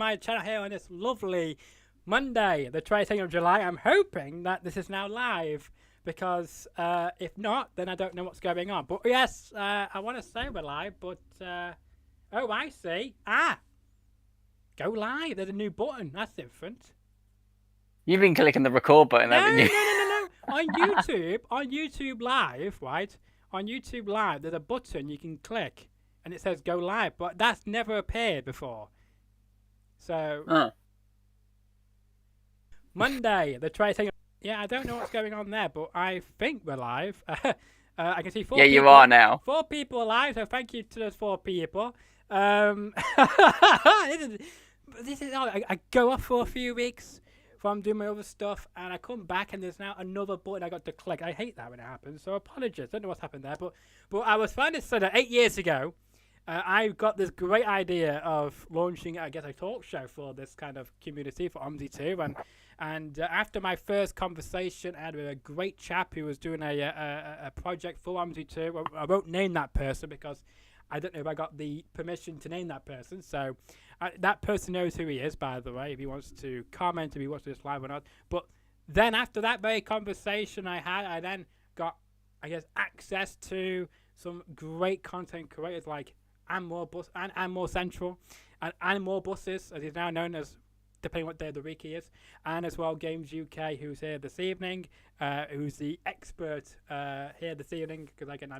my channel here on this lovely Monday, the 22nd of July. I'm hoping that this is now live because if not, then I don't know what's going on. But yes, I want to say we're live, but oh, I see. Go live. There's a new button. That's different. You've been clicking the record button, No, haven't you? no. On YouTube Live, right? On YouTube Live, there's a button you can click, and it says go live, but that's never appeared before. So Monday, the 22nd. Yeah, I don't know what's going on there, but I think we're live. I can see 4 Yeah, people. you are now. 4 people are live, so thank you to those 4 people. This is I go off for a few weeks from doing my other stuff, and I come back, and there's now another button I got to click. I hate that when it happens, so apologies. Don't know what's happened there, but I was trying to say that 8 years ago, I got this great idea of launching, I guess, a talk show for this kind of community for OMSI 2, and after my first conversation, I had with a great chap who was doing a project for OMSI 2. I won't name that person because I don't know if I got the permission to name that person. So that person knows who he is, by the way, if he wants to comment if he watches this live or not. But then after that very conversation I then got, I guess, access to some great content creators like and more Central and more buses, as he's now known as, depending what day of the week he is, and as well Games UK, who's here this evening, who's the expert here this evening, because again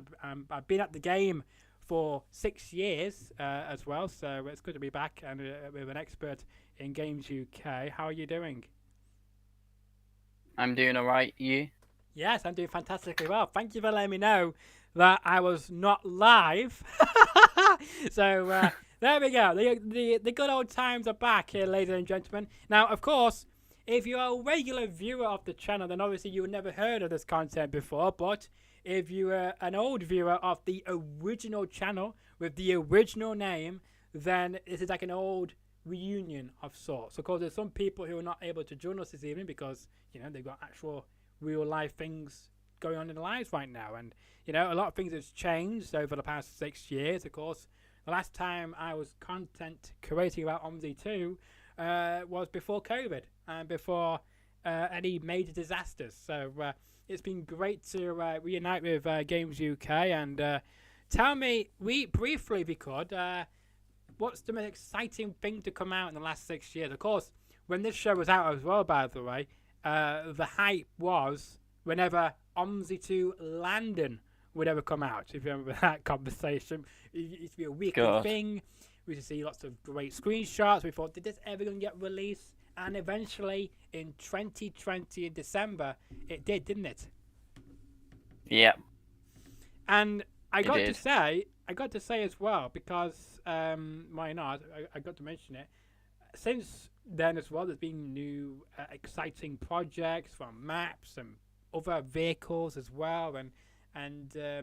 I've been at the game for 6 years as well, so it's good to be back and with an expert in Games UK. How are you doing? I'm doing alright, you? Yes, I'm doing fantastically well. Thank you for letting me know that I was not live. So there we go. The good old times are back here, ladies and gentlemen. Now, of course, if you're a regular viewer of the channel, then obviously you've never heard of this content before. But if you're an old viewer of the original channel with the original name, then this is like an old reunion of sorts. Of course, there's some people who are not able to join us this evening because, you know, they've got actual real life things going on in their lives right now. And, you know, a lot of things has changed over the past 6 years. Of course, the last time I was content creating about OMSI 2 was before COVID and before any major disasters. So it's been great to reunite with Games UK. And tell me, briefly, if you could, what's the most exciting thing to come out in the last 6 years? Of course, when this show was out as well, by the way, the hype was whenever OMSI 2 London would ever come out. If you remember that conversation, it used to be a weekly thing. We used to see lots of great screenshots. We thought, did this ever going to get released? And eventually, in 2020, in December, it did, didn't it? Yeah. And I got to say as well, because why not? I got to mention it. Since then as well, there's been new exciting projects from maps and other vehicles as well, and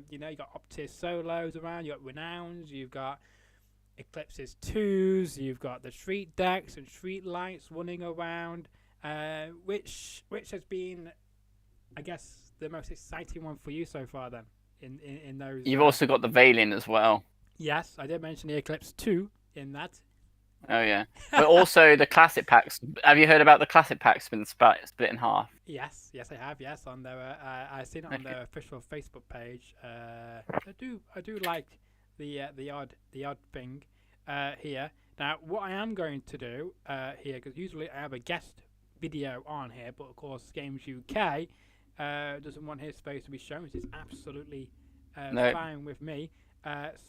you know, you got Optis Solos around, you got Renowns, you've got Eclipses 2s, you've got the street decks and street lights running around, which has been, I guess, the most exciting one for you so far then in those. You've also got the Veiling as well. Yes, I did mention the Eclipse 2 in that. Oh yeah, but also the classic packs. Have you heard about the classic packs been split in half? Yes, I have. Yes, on their I've seen it on their official Facebook page. I do like the odd thing here. Now, what I am going to do here, because usually I have a guest video on here, but of course Games UK doesn't want his face to be shown, which is absolutely fine with me.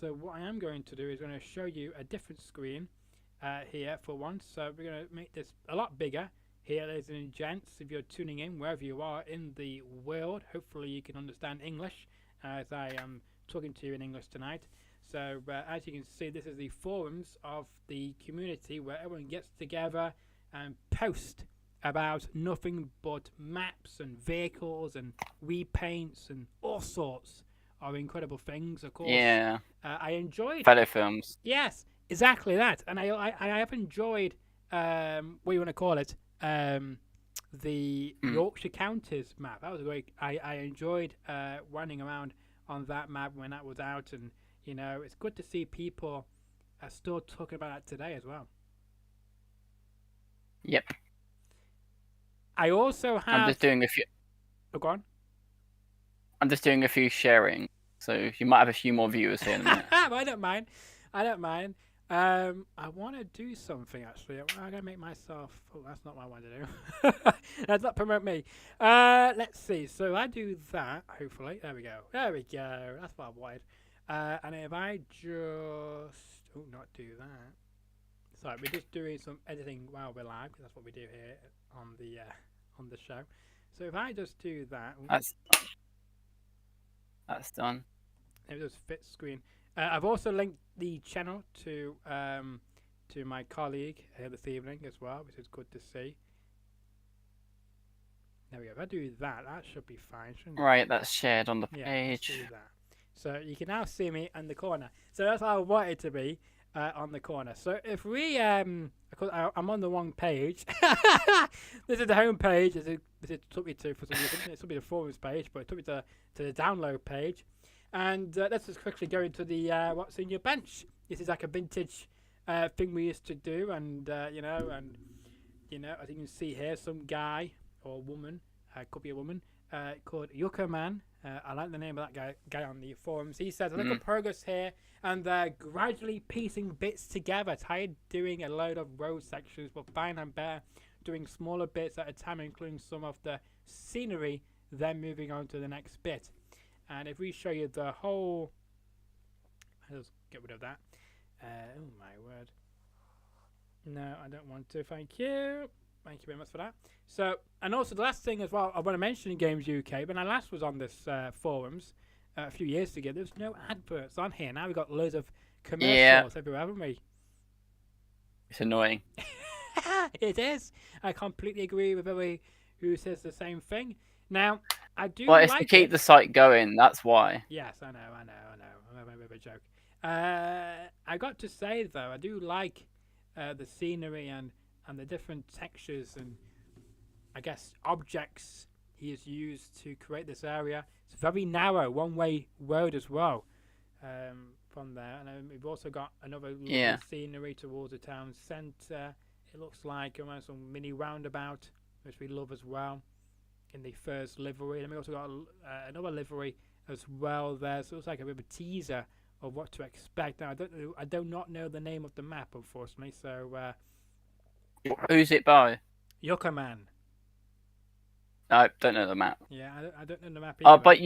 So what I am going to do is going to show you a different screen. Here for once, so we're going to make this a lot bigger here, ladies and gents. If you're tuning in wherever you are in the world, hopefully you can understand English as I am talking to you in English tonight. So as you can see, this is the forums of the community where everyone gets together and post about nothing but maps and vehicles and repaints and all sorts of incredible things. Of course, yeah, I enjoyed fellow films. Yes, exactly that, and I have enjoyed what you want to call it, the Yorkshire Counties map. That was great. I enjoyed running around on that map when that was out, and you know, it's good to see people are still talking about that today as well. Yep. I also have. I'm just doing a few. Oh, go on. I'm just doing a few sharing, so you might have a few more viewers here in a minute. I don't mind. I don't mind. I want to do something actually. I'm gonna make myself. Oh, that's not what I want to do. That's not promote me. Let's see. So I do that. Hopefully, there we go. There we go. That's what I wanted. And if I just not do that. Sorry, we're just doing some editing while we're live because that's what we do here on the show. So if I just do that, That's done. it just fit screen. I've also linked the channel to my colleague here this evening as well, which is good to see. There we go. If I do that, that should be fine, shouldn't it? Right, that's shared on the Yeah, page. let's do that. So you can now see me in the corner. So that's how I want it to be on the corner. So if we, of course, I'm on the wrong page. This is the home page. This took me to for some reason. It took me to the forums page, but it took me to the download page. And let's just quickly go into the what's in your bench. This is like a vintage thing we used to do, and as you can see here, some guy or woman, could be a woman, called Yucca Man. I like the name of that guy on the forums. He says, "Look at progress here, and they're gradually piecing bits together. Tired doing a load of road sections, but fine and better doing smaller bits at a time, including some of the scenery. Then moving on to the next bit." And if we show you the whole, let's get rid of that. Oh my word! No, I don't want to. Thank you. Thank you very much for that. So, and also the last thing as well, I want to mention Games UK. When I last was on this forums a few years ago, there was no adverts on here. Now we've got loads of commercials everywhere, haven't we? It's annoying. It is. I completely agree with everybody who says the same thing. Now, I do. Well, it's to keep the site going. That's why. Yes, I know. I'm a bit of a joke. I got to say though, I do like the scenery and the different textures and I guess objects he has used to create this area. It's very narrow, one-way road as well. From there, and we've also got another scenery towards the town centre. It looks like almost some mini roundabout, which we love as well. In the first livery, and we also got another livery as well there. So it looks like a bit of a teaser of what to expect. Now I do not know the name of the map, unfortunately. So who's it by? Yucca Man. No, don't know the map. Yeah, I don't know the map either. Oh, but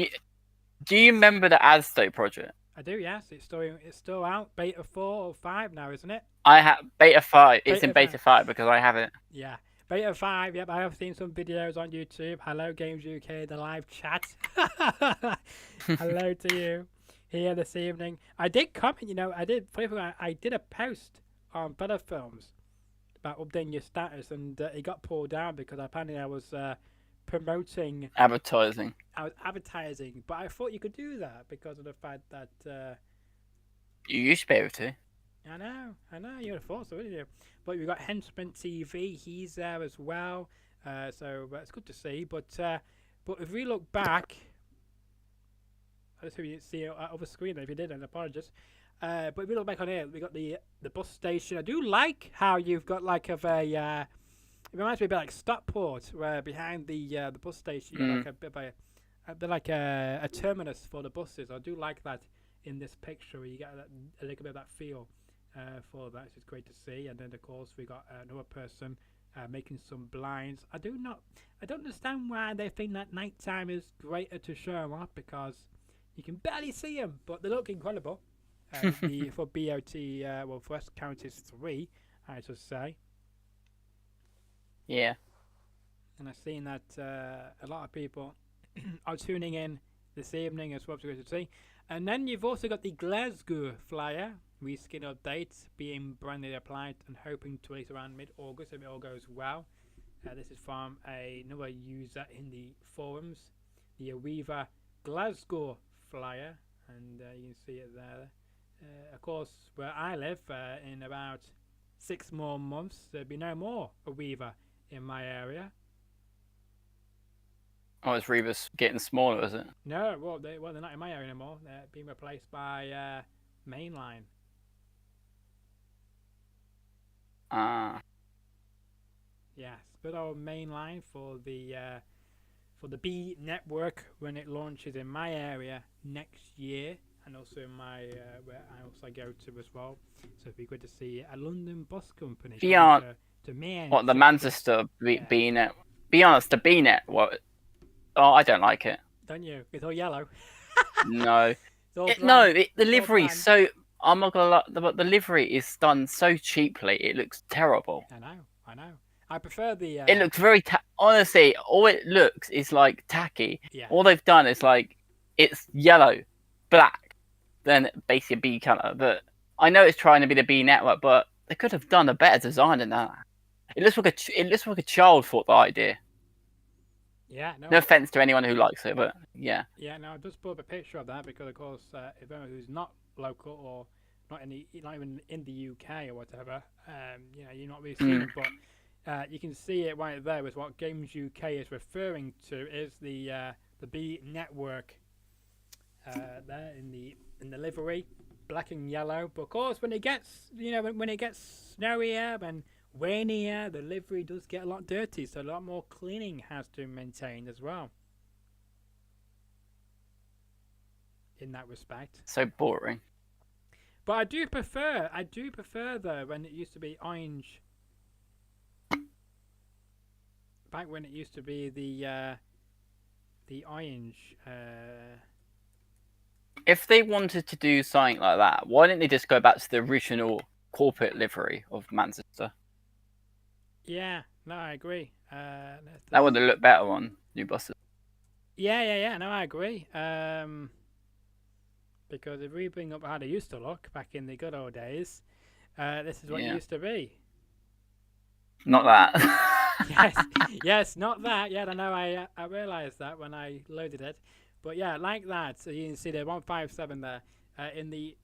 do you remember the Adstow project? I do, yes. It's still out. Beta 4 or 5 now, isn't it? I have beta 5. It's in beta 5 because I have it. Yeah. Beta 5, yep, I have seen some videos on YouTube. Hello, Games UK, the live chat. Hello to you here this evening. I did comment, I did a post on Better Films about updating your status, and it got pulled down because apparently I was promoting... Advertising. I was advertising, but I thought you could do that because of the fact that... you used to be able to. I know, you would have thought so, wouldn't you? But we've got Henchman TV, he's there as well, so it's good to see. But if we look back, I just hope you didn't see it over screen there. If you did, then apologies. But if we look back on here, we got the bus station. I do like how you've got like it reminds me a bit like Stockport, where behind the bus station you got like a bit like a terminus for the buses. I do like that in this picture, where you get a little bit of that feel. For that, it's great to see. And then of course we got another person making some blinds. I don't understand why they think that nighttime is greater to show them off, because you can barely see them, but they look incredible. For BOT, for West Counties 3, I should say. Yeah. And I've seen that a lot of people are tuning in this evening as well, to see. And then you've also got the Glasgow flyer reskin update being brandly applied and hoping to release around mid-August if it all goes well. This is from another user in the forums, the Aweaver Glasgow flyer, and you can see it there. Of course, where I live, in about 6 more months, there'll be no more Aweaver in my area. Oh, it's Reva's getting smaller, is it? No, well, they're not in my area anymore. They're being replaced by Mainline. yes, good old mainline for the B network when it launches in my area next year, and also in my where I also go to as well. So it'd be good to see a London bus company coming Beyond to what the Manchester. Manchester Yeah, B-net. Be honest, the B-net. What? Oh, I don't like it. don't you? It's all yellow. No, It's all no. bland. The It's all livery bland. so. I'm not gonna lie. The livery is done so cheaply. It looks terrible. I know. I know. I prefer the It looks very honestly. All it looks is like tacky. yeah. All they've done is like it's yellow, black, then basically a B color. But I know it's trying to be the B network, but they could have done a better design than that. It looks like a child thought the idea. Yeah, No no, offense to anyone who likes it, but yeah. yeah, no. I just put up a picture of that because, of course, if anyone who's not local or not even in the UK or whatever, you're not really seeing. But you can see it right there with what Games UK is referring to is the B network there in the livery, black and yellow. But of course, when it gets when it gets snowier and rainier, the livery does get a lot dirty, so a lot more cleaning has to be maintained as well. In that respect, So boring. but I do prefer though when it used to be orange. Back when it used to be the orange. If they wanted to do something like that, why didn't they just go back to the original corporate livery of Manchester? Yeah, no, I agree. That would have looked better on new buses. Yeah. No, I agree. Because if we bring up how they used to look back in the good old days, this is what it Yeah. used to be. Not that. Yes, not that. Yeah, I know. I realised that when I loaded it, but yeah, like that. So you can see the 157 there in the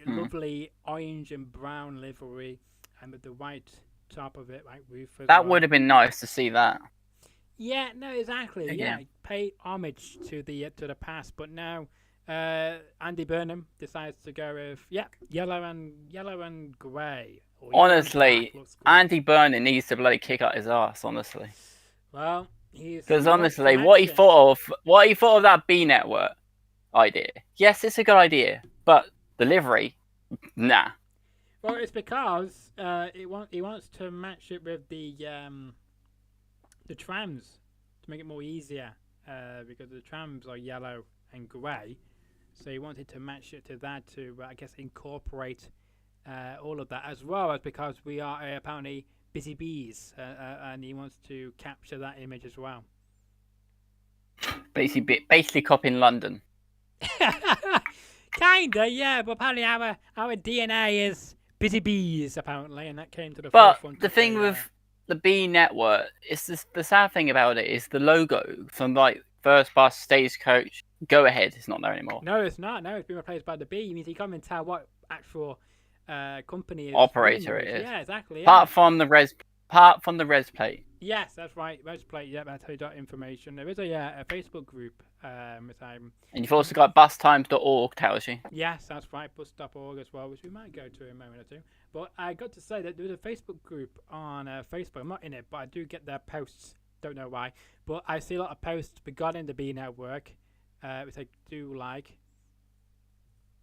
lovely orange and brown livery, and with the white top of it, like roof as That well. would have been nice to see that. Yeah, no, exactly. Again. Yeah, pay homage to the past, but now Andy Burnham decides to go with yellow and grey. Or yellow and Honestly, black looks great. Andy Burnham needs to bloody kick out his ass. Honestly, Well, he's because up for honestly, what he action. thought of that B network idea. Yes, it's a good idea, but delivery, nah. Well, it's because he wants to match it with the trams to make it more easier. Because the trams are yellow and grey, so he wanted to match it to that to I guess incorporate all of that, as well as because we are apparently busy bees, and he wants to capture that image as well. Basically copying London. Kinda, yeah, but apparently our DNA is busy bees, apparently, and that came to the But forefront. the thing with the B network is the sad thing about it is the logo from like First Bus, Stagecoach, Go Ahead is not there anymore. No, it's not. No, it's been replaced by the B. It means you can't even tell what actual company is Operator it is. Yeah, exactly. Yeah. Apart from the res plate. Yes, that's right. Res plate. Yeah, that's how you got information. There is a Facebook group. Which I'm. And you've also got bustimes.org tells you. Yes, that's right. Bus.org as well, which we might go to in a moment or two. But I got to say that there's a Facebook group on Facebook. I'm not in it, but I do get their posts. Don't know why, but I see a lot of posts regarding the B network, which I do like.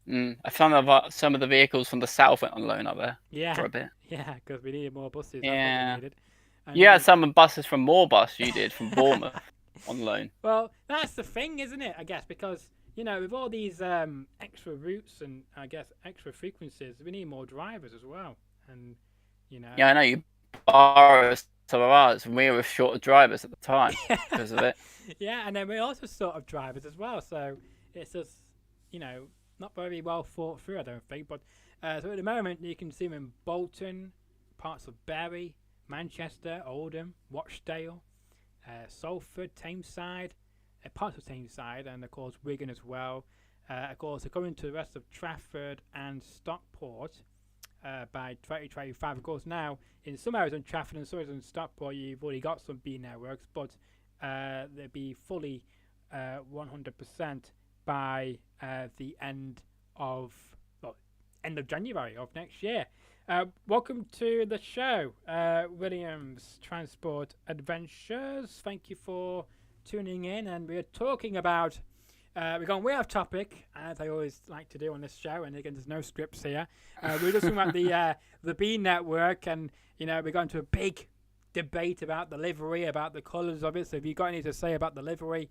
I found some of the vehicles from the south went on loan up there for a bit. Yeah, because we needed more buses. Yeah. That's what we needed. And You had some buses from Moorbus you did from Bournemouth on loan. Well, that's the thing, isn't it? I guess because with all these extra routes and I guess extra frequencies, we need more drivers as well. And Yeah, I know you borrowed some of ours, and we were short of drivers at the time because of it. Yeah, and then we're also sort of drivers as well. So it's just not very well thought through, I don't think. But so at the moment, you can see them in Bolton, parts of Bury, Manchester, Oldham, Rochdale, Salford, Tameside, parts of Tameside, and of course Wigan as well. Of course, according to the rest of Trafford and Stockport by 2025. Of course, now in some areas in Trafford and some areas in Stockport, you've already got some B networks, but they'll be fully 100% by the end of January of next year. Welcome to the show, Williams Transport Adventures. Thank you for tuning in, and we're talking about. We're going way off topic, as I always like to do on this show, and again, there's no scripts here. We're just talking about the B network, and we're going to a big debate about the livery, about the colours of it. So if you've got anything to say about the livery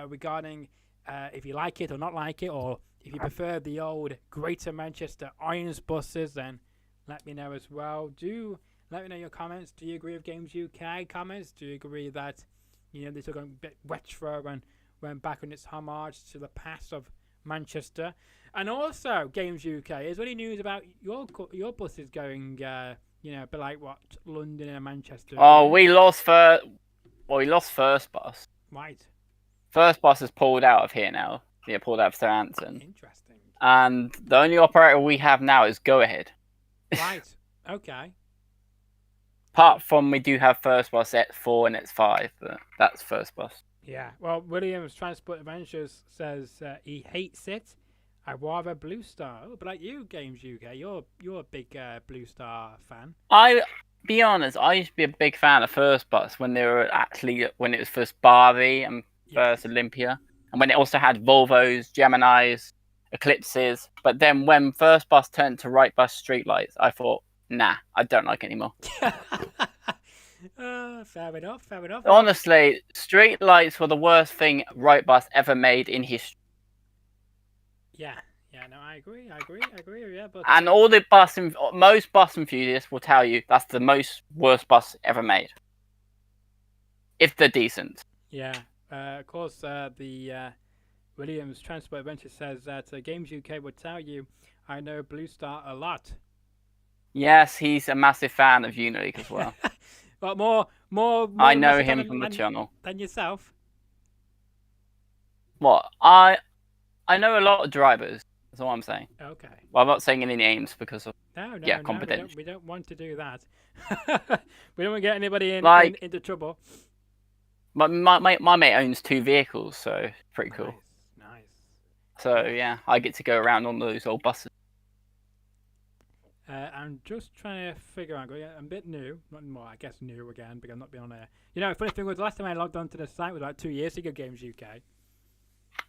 regarding if you like it or not like it, or if you prefer the old Greater Manchester Irons buses, then let me know as well. Do let me know your comments. Do you agree with Games UK comments? Do you agree that they took a bit retro and went back on its homage to the past of Manchester? And also, Games UK, is there any news about your buses going? But like what London and Manchester? Oh, we lost first. Well, we lost first bus. Right. First bus has pulled out of here now. Yeah, pulled out of Southampton. Interesting. And the only operator we have now is Go Ahead. Right. Okay. Apart from we do have first bus at 4 and it's 5, but that's first bus. Yeah. Well, Williams Transport Adventures says he hates it. I rather Blue Star. Oh, but like you, Games UK, you're a big Blue Star fan. I be honest, I used to be a big fan of first bus when it was first Barbie and first Olympia, and when it also had Volvos, Geminis, Eclipses. But then when first bus turned to right bus streetlights, I thought, nah, I don't like it anymore. Fair enough. Honestly, streetlights were the worst thing right bus ever made in history. Yeah, no, I agree. Yeah, but and all the most bus enthusiasts will tell you that's the worst bus ever made, if they're decent. Yeah, of course. The Williams Transport Adventure says that Games UK would tell you, I know Blue Star a lot. Yes, he's a massive fan of Unileague as well. But more. I know him from the channel. Than yourself. What? I know a lot of drivers. That's all I'm saying. Okay. Well, I'm not saying any names because of confidential. We don't want to do that. We don't want to get anybody into trouble. My mate owns 2 vehicles, so pretty cool. Nice. So yeah, I get to go around on those old buses. I'm just trying to figure out. I'm a bit new, not more. I guess new again because I've not been on there. Funny thing was the last time I logged onto the site was like 2 years ago. Games UK.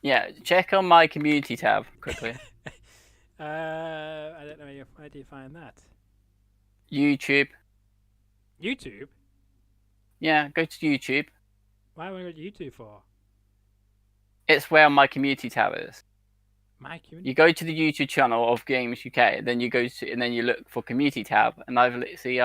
Yeah, check on my community tab quickly. I don't know where do you find that? YouTube. YouTube? Yeah, go to YouTube. Why would I go to YouTube for? It's where my community tab is. My community. You go to the YouTube channel of Games UK, then you look for community tab, and I've literally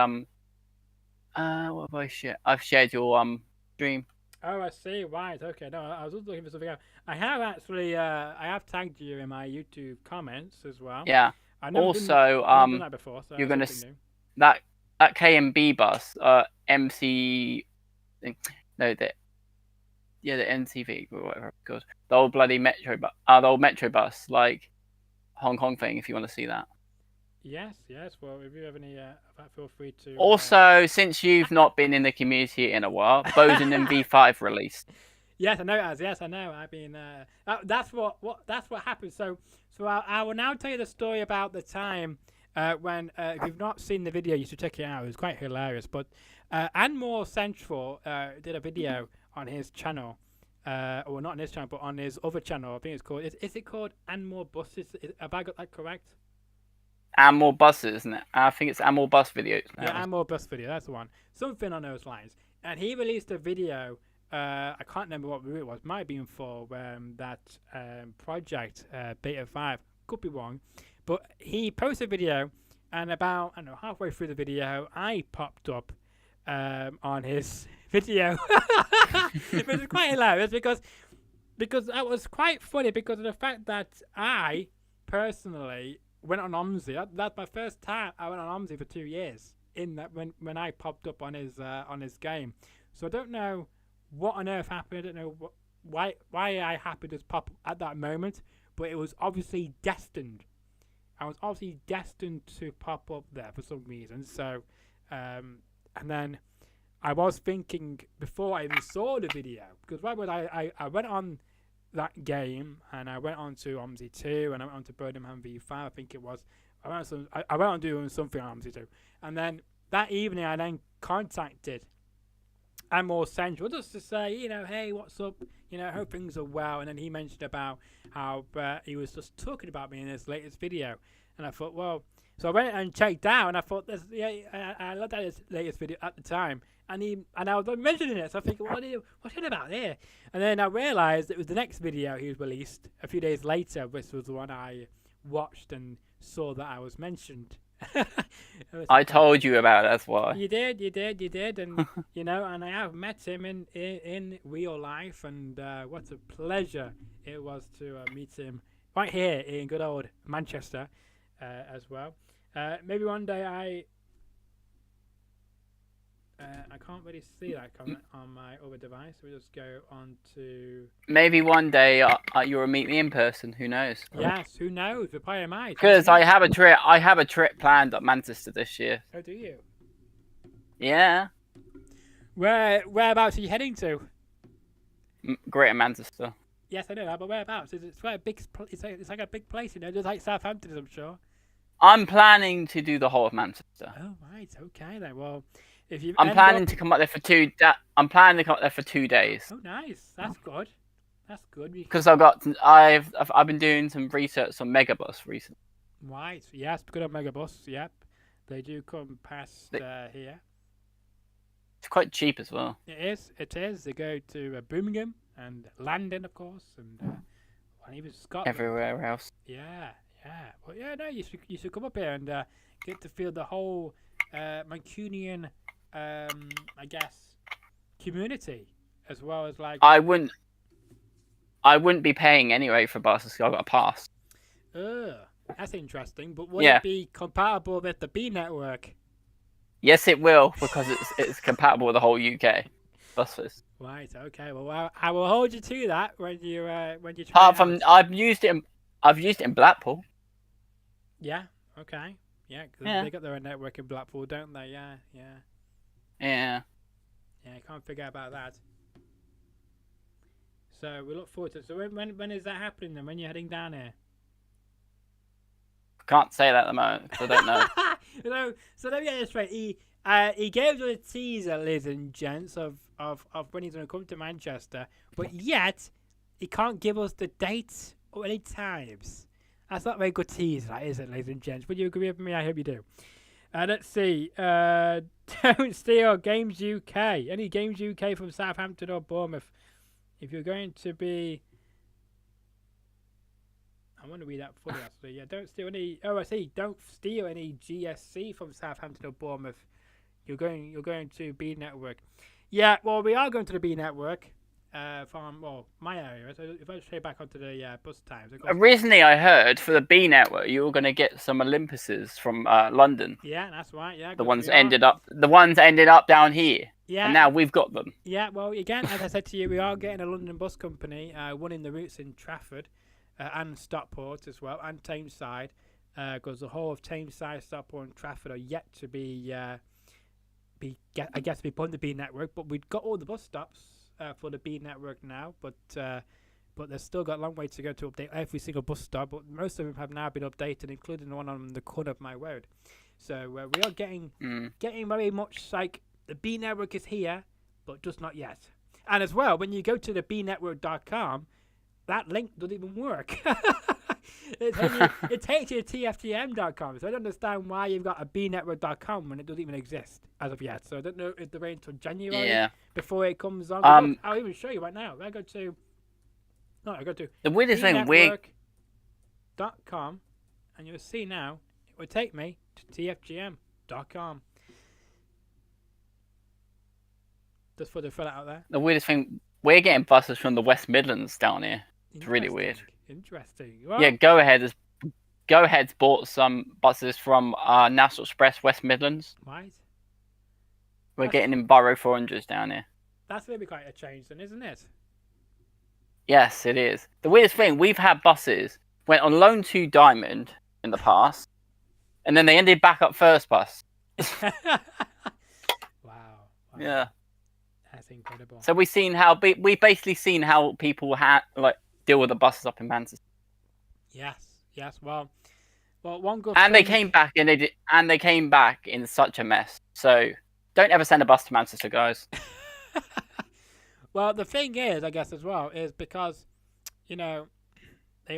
what have I shared? I've shared your stream. Oh, I see. Right. Okay. No, I was just looking for something else. I have actually I have tagged you in my YouTube comments as well. Yeah. I've also, done that before, so you're gonna that KMB bus, MC, no, the NCV or whatever it's called, the old bloody metro bus, the old metro bus, like Hong Kong thing. If you want to see that. Yes. Well, if you have any, feel free to. Also, since you've not been in the community in a while, Bowden and V5 released. Yes, I know it has. Yes, I know. I've been. That's what happened. So I will now tell you the story about the time when if you've not seen the video, you should check it out. It was quite hilarious. But Anmore Central did a video on his channel, or not on his channel, but on his other channel. I think it's called. Is it called Anmore Buses? Have I got that correct? Anmore Buses, isn't it? I think it's Anmore Bus Videos. Yeah, Anmore Bus Video. That's the one. Something on those lines. And he released a video. I can't remember what it was. Might have been for that project Beta 5. Could be wrong. But he posted a video, and about halfway through the video, I popped up on his video. It was quite hilarious because that was quite funny because of the fact that I personally went on OMSI. That's my first time I went on OMSI for 2 years. In that when I popped up on his game, so I don't know what on earth happened. I don't know why I happened to pop at that moment, but it was obviously destined. I was obviously destined to pop up there for some reason. So, and then I was thinking before I even saw the video, because why would I went on that game and I went on to OMSI 2 and I went on to Birmingham V5, I think it was, I went on doing something on OMSI too, and then that evening I then contacted Amor Central just to say, hey, what's up? Hope things are well. And then he mentioned about how he was just talking about me in his latest video, and I thought, well, so I went and checked out, and I thought, I looked at his latest video at the time, and I was mentioning it, so I think, what's it about there? And then I realised it was the next video he was released a few days later, which was the one I watched and saw that I was mentioned. I told you about it, that's why. You did, and and I have met him in real life, and what a pleasure it was to meet him right here in good old Manchester as well. Maybe one day I can't really see that comment on my other device. We'll just go on to... Maybe one day you'll meet me in person. Who knows? Yes, who knows? The player might. Because I have a trip. I have a trip planned at Manchester this year. Oh, do you? Yeah. Whereabouts are you heading to? Greater Manchester. Yes, I know that, but whereabouts? It's quite a big. It's like a big place, just like Southampton, I'm sure. I'm planning to do the whole of Manchester. Oh right, okay then. Well, if you. I'm planning to come up there for 2. I'm planning to come up there for 2 days. Oh, nice. That's good. That's good. Because I've been doing some research on Megabus recently. Right. Yes, good on Megabus. Yep, they do come past here. It's quite cheap as well. It is. It is. They go to Birmingham and London, of course, and even Scotland. Everywhere else. Yeah. Well, yeah. No, you should come up here and get to feel the whole Mancunian, I guess, community, as well as like. I wouldn't be paying anyway for buses. I've got a pass. That's interesting. But would it be compatible with the B network? Yes, it will, because it's compatible with the whole UK buses. Right. Okay. Well, I will hold you to that when you try. Apart from, I've used it in Blackpool. Yeah. Okay. Yeah. Cause they got their own network in Blackpool, don't they? Yeah. Yeah. I can't figure out about that. So we look forward to it. So when is that happening then? When you're heading down here? Can't say that at the moment, because I don't know. So let me get this straight. He gave us a teaser, ladies and gents, of when he's going to come to Manchester, but yet he can't give us the dates or any times. That's not a very good teaser, that is it, ladies and gents? Would you agree with me? I hope you do. Let's see. Don't steal Games UK. Any Games UK from Southampton or Bournemouth? If you're going to be... I want to read that fully, actually. Yeah, don't steal any... Oh, I see. Don't steal any GSC from Southampton or Bournemouth. You're going to B Network. Yeah, well, we are going to the B Network from, my area. So if I straight back onto the bus times... Originally, I heard for the B Network, you were going to get some Olympuses from London. Yeah, that's right. Yeah, the ones ended up down here. Yeah. And now we've got them. Yeah, well, again, as I said to you, we are getting a London bus company, one in the routes in Trafford. And Stockport as well, and Tameside, because the whole of Tameside, Stockport, and Trafford are yet to be put on the B network. But we've got all the bus stops for the B network now, but they've still got a long way to go to update every single bus stop. But most of them have now been updated, including the one on the corner of my road. So we are getting very much like the B network is here, but just not yet. And as well, when you go to the bnetwork.com. That link doesn't even work. It takes you to tftm.com. So I don't understand why you've got a bnetwork.com when it doesn't even exist as of yet. So I don't know if they're waiting until January before it comes on. I'll even show you right now. I go to the weirdest thing, bnetwork.com, and you'll see now it will take me to tftm.com. Just for the fella out there. The weirdest thing, we're getting buses from the West Midlands down here. It's really weird. Interesting. Well, yeah, Go Ahead's bought some buses from National Express West Midlands. Right. We're getting in Borough 400s down here. That's going to be quite a change then, isn't it? Yes, it is. The weirdest thing, we've had buses went on loan to Diamond in the past, and then they ended back up First Bus. Wow. Yeah. That's incredible. So we've basically seen how people deal with the buses up in Manchester. Yes. Well, But one good And thing. they came back, and they came back in such a mess. So don't ever send a bus to Manchester, guys. Well, the thing is, I guess as well, is because they're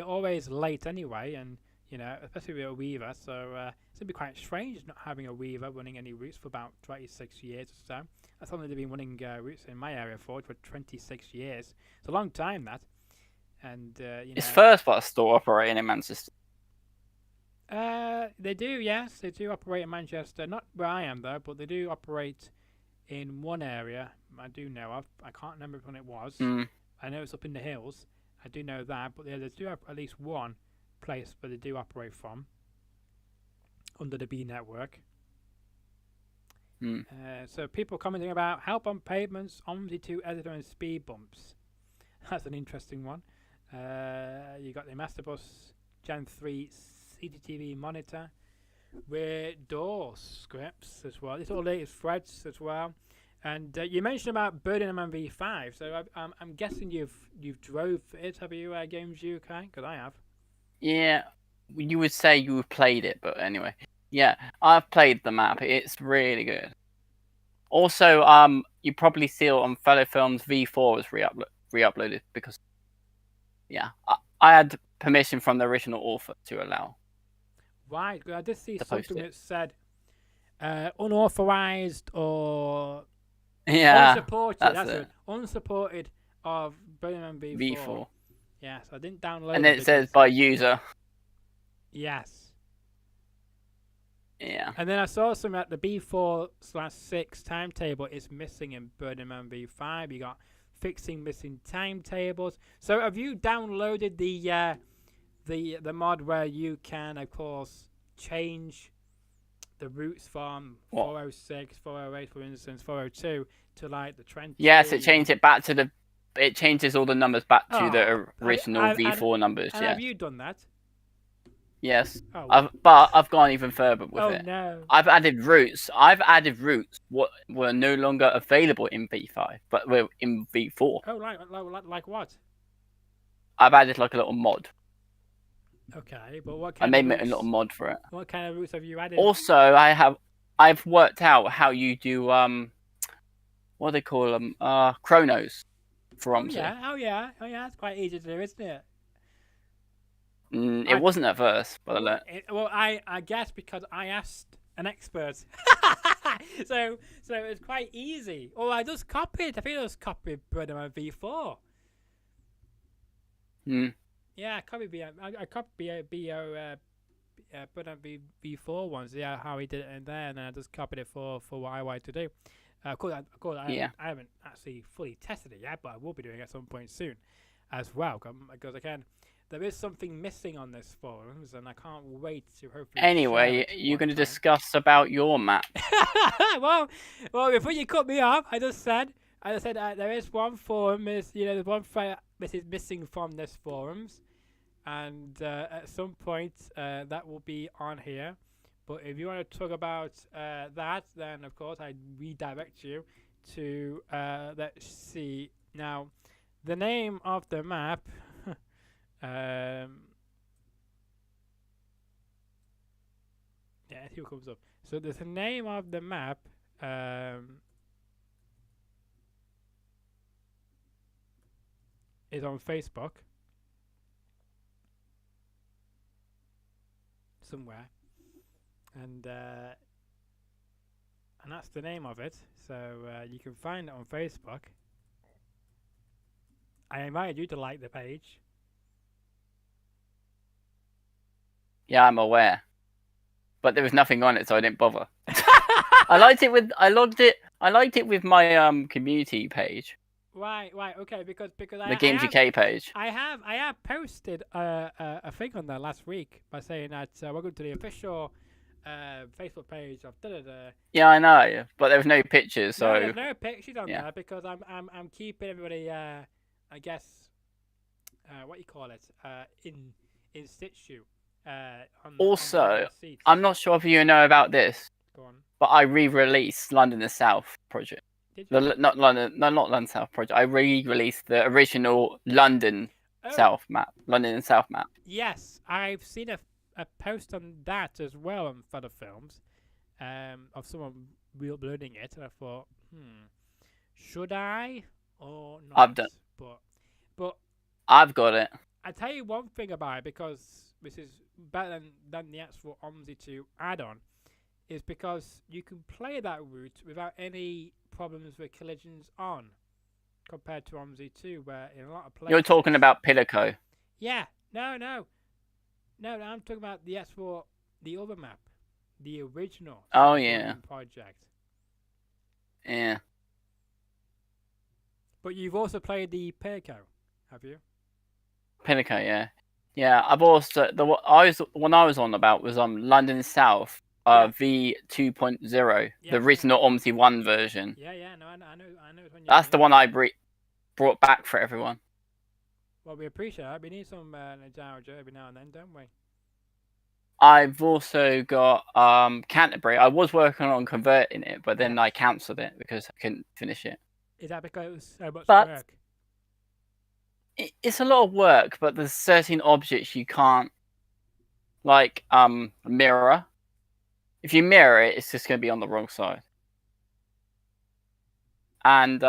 always late anyway, and especially with a Weaver. So it's gonna be quite strange not having a Weaver running any routes for about 26 years or so. That's only they've been running routes in my area for 26 years. It's a long time, that. And It's first bus store operating in Manchester. they do, yes, they do operate in Manchester. Not where I am though, but they do operate in one area. I do know of. I can't remember which one it was. I know it's up in the hills. I do know that, but they do have at least one place where they do operate from under the B network. So people commenting about help on pavements, OMSI 2 editor and speed bumps. That's an interesting one. You got the Masterbus Gen 3 CCTV monitor with door scripts as well. These are all latest threads as well. And you mentioned about Birmingham V5, so I'm guessing you've drove it. Have you, Games UK? Because I have. Yeah, you would say you've played it, but anyway, yeah, I've played the map. It's really good. Also, you probably see it on Fellow Films V4 was re-uploaded because, yeah, I had permission from the original author to allow. Right, I did see something that said unauthorized or unsupported. That's it. Unsupported of Birmingham V4. Yes, I didn't download it. And then it says by user. Yes. Yeah. And then I saw some at the B4/6 timetable is missing in Birmingham V5. You got fixing missing timetables. So have you downloaded the mod where you can, of course, change the routes from 406, 408, for instance, 402 to like the Trent? Yes, it changed it back to it changes all the numbers back to the original V4 numbers. And have you done that? Yes. But I've gone even further with it. Oh no. I've added routes. What were no longer available in V5, but were in V4. Oh, like what? I've added like a little mod. Okay, but what kind I of made routes, a little mod for it. What kind of routes have you added? Also, I've worked out how you do what do they call them? Chronos for OMSI. Oh yeah, it's quite easy to do, isn't it? It wasn't at first, but I guess because I asked an expert, so it's quite easy. Oh, I just copied. I think I just copied Birmingham V4. Yeah, I copied Birmingham V4 ones. Yeah, how he did it in there, and then I just copied it for what I wanted to do. Of course, I haven't actually fully tested it yet, but I will be doing it at some point soon, as well. Because again, there is something missing on this forums, and I can't wait to hopefully. Anyway, you're going to discuss about your map. well, before you cut me off, I just said there is one forum. There's one thread that is missing from this forums, and at some point that will be on here. But if you want to talk about that, then of course I redirect you to let's see now, the name of the map. Yeah, see what comes up. So there's the name of the map. Is on Facebook somewhere, and that's the name of it. So you can find it on Facebook. I invited you to like the page. Yeah, I'm aware, but there was nothing on it, so I didn't bother. I liked it with my community page. Right, okay, because the Games UK page. I have posted a thing on there last week by saying that welcome to the official Facebook page of da-da-da. Yeah, I know, but there was no pictures, so no, there's no pictures on there because I'm keeping everybody I guess what you call it in situ. Also, I'm not sure if you know about this, but I re-released London and South project. Not London South project. I re-released the original London South map. London and South map. Yes, I've seen a post on that as well on Fowler Films, of someone re-uploading it, and I thought, should I or not? I've done. But I've got it. I tell you one thing about it, because this is better than the actual OMSI 2 add-on, is because you can play that route without any problems with collisions on, compared to OMSI 2, where in a lot of places... You're talking about Pilico. Yeah, no, I'm talking about the other map, the original project. Yeah. But you've also played the Pilico, have you? Pilico, yeah. Yeah, I've also one I was on about was London South, V 2.0, the original OMSI 1 version. Yeah, no, I know. That's the one I brought back for everyone. Well, we appreciate that. We need some nostalgia every now and then, don't we? I've also got Canterbury. I was working on converting it, but then I cancelled it because I couldn't finish it. Is that because it was so much work? It's a lot of work, but there's certain objects you can't, like mirror. If you mirror it, it's just going to be on the wrong side. And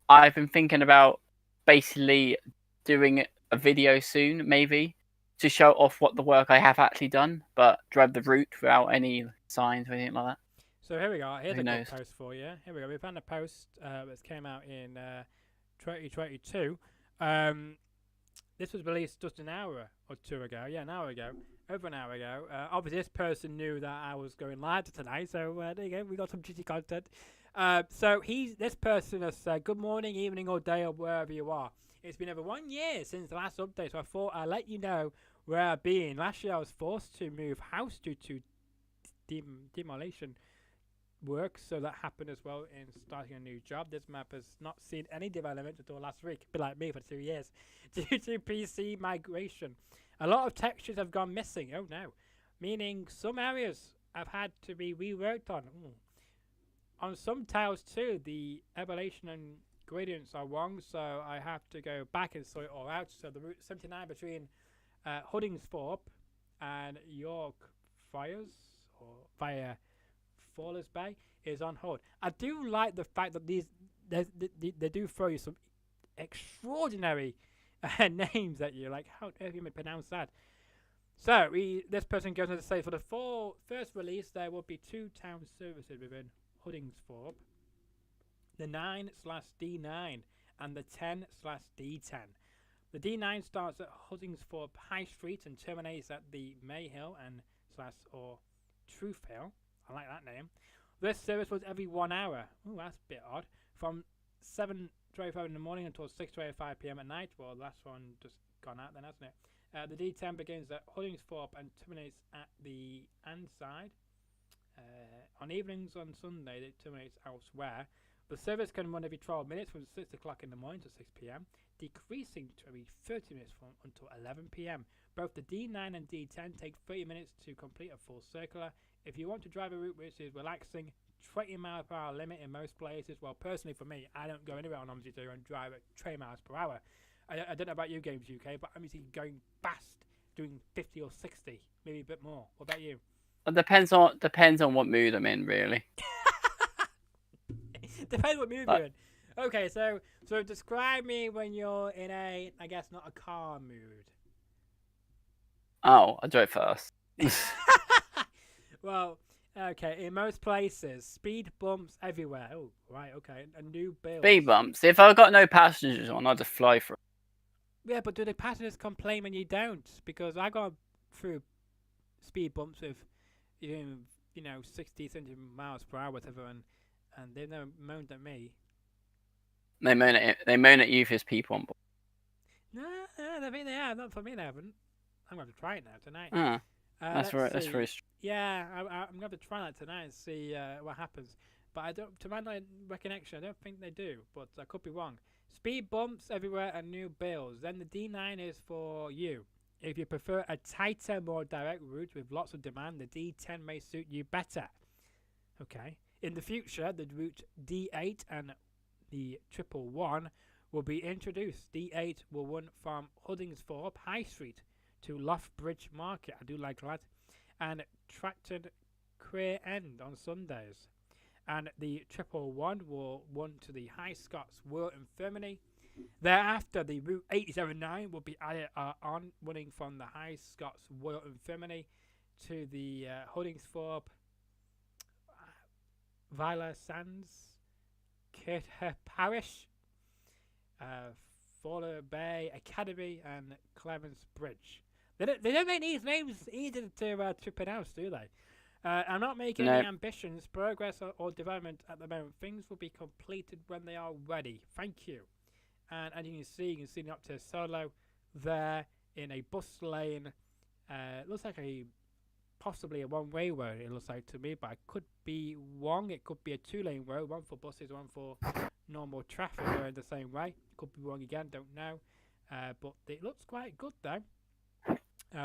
I've been thinking about basically doing a video soon, maybe, to show off what the work I have actually done, but drive the route without any signs or anything like that. So here we go. Here's a good post for you. Here we go. We found a post that came out in 2022. This was released just an hour or two ago. Yeah, an hour ago. Over an hour ago. Obviously, this person knew that I was going live tonight, so there you go. We got some juicy content. So this person has said, good morning, evening, or day, or wherever you are. It's been over 1 year since the last update, so I thought I'd let you know where I've been. Last year, I was forced to move house due to demolition work, so that happened as well in starting a new job. This map has not seen any development until last week, be like me for 2 years, due to PC migration. A lot of textures have gone missing, oh no, meaning some areas have had to be reworked on. On some tiles too, the elevation and gradients are wrong, so I have to go back and sort it all out. So the route 79 between Huddingsthorpe and York Friars, or via Fowler's Bay, is on hold. I do like the fact that they do throw you some extraordinary names at you, like how do you even pronounce that? So this person goes on to say, for the first release there will be 2 town services within Huddingsthorpe, the 9/D9 and the 10/D10. The D9 starts at Huddingsthorpe High Street and terminates at the Mayhill and or Truth Hill. I like that name. This service was every 1 hour. Oh, that's a bit odd. From 7:25 in the morning until 6:25 p.m. at night. Well, that's one just gone out then, hasn't it? The D10 begins at Huddingsthorpe and terminates at the Anside. On evenings on Sunday, it terminates elsewhere. The service can run every 12 minutes from 6 o'clock in the morning to 6 p.m., decreasing to every 30 minutes until 11 p.m. Both the D9 and D10 take 30 minutes to complete a full circular. If you want to drive a route which is relaxing, 20 miles per hour limit in most places. Well, personally for me, I don't go anywhere on OMSI 2 and drive at 20 miles per hour. I don't know about you, Games UK, but I'm usually going fast, doing 50 or 60, maybe a bit more. What about you? It depends on what mood I'm in, really. Depends what mood you're in. Okay, so describe me when you're in a, I guess, not a car mood. Oh, I'll do it first. Well, okay, in most places, speed bumps everywhere. Oh, right, okay, a new build. Speed bumps. If I've got no passengers on, I'll just fly through. Yeah, but do the passengers complain when you don't? Because I got through speed bumps with, 60, 70 miles per hour, whatever, and they've never moaned at me. They moan at you for speed bump. No, I think they have. Not for me, they haven't. I'm going to try it now tonight. That's very strange. Yeah, I'm going to try that tonight and see what happens. But I don't, to my recollection, I don't think they do. But I could be wrong. Speed bumps everywhere and new builds. Then the D9 is for you. If you prefer a tighter, more direct route with lots of demand, the D10 may suit you better. Okay. In the future, the route D8 and the 111 will be introduced. D8 will run from Huddingsthorpe High Street to Loughbridge Market. I do like that. and Tracton Queer End on Sundays. And the Triple One will run to the High Scots World Infirmary. Thereafter, the Route 879 will be added on, running from the High Scots Royal Infirmary to the Huddingsthorpe, Vila Sands, Kirther Parish, Fowler Bay Academy, and Clarence Bridge. They don't make these names easy to pronounce, do they? I'm not making any ambitions, progress, or development at the moment. Things will be completed when they are ready. Thank you. And as you can see up to Solo there in a bus lane. Looks like possibly a one-way road, it looks like to me, but I could be wrong. It could be a two-lane road, one for buses, one for normal traffic going the same way. Could be wrong again, don't know. But it looks quite good though.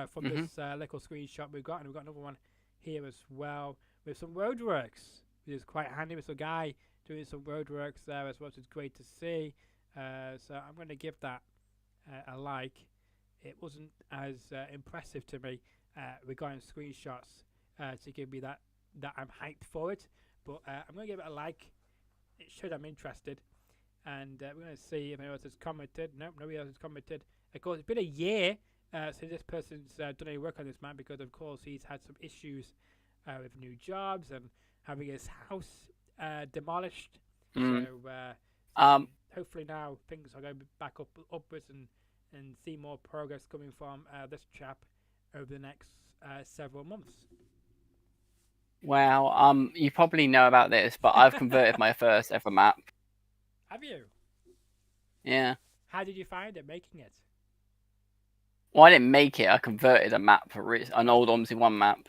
From this little screenshot we've got, and we've got another one here as well with some roadworks, which is quite handy, with a guy doing some roadworks there as well, which is great to see. So I'm going to give that a like. It wasn't as impressive to me regarding screenshots to give me that I'm hyped for it, but I'm going to give it a like. It showed I'm interested, and we're going to see if anyone else has commented. Nope, nobody else has commented. Of course, it's been a year since this person's done any work on this map, because of course he's had some issues with new jobs and having his house demolished. So hopefully now things are going back upwards, and see more progress coming from this chap over the next several months. Well, you probably know about this, but I've converted my first ever map. Have you? Yeah. How did you find it making it? Well, I didn't make it. I converted a map for an old OMSI 1 map.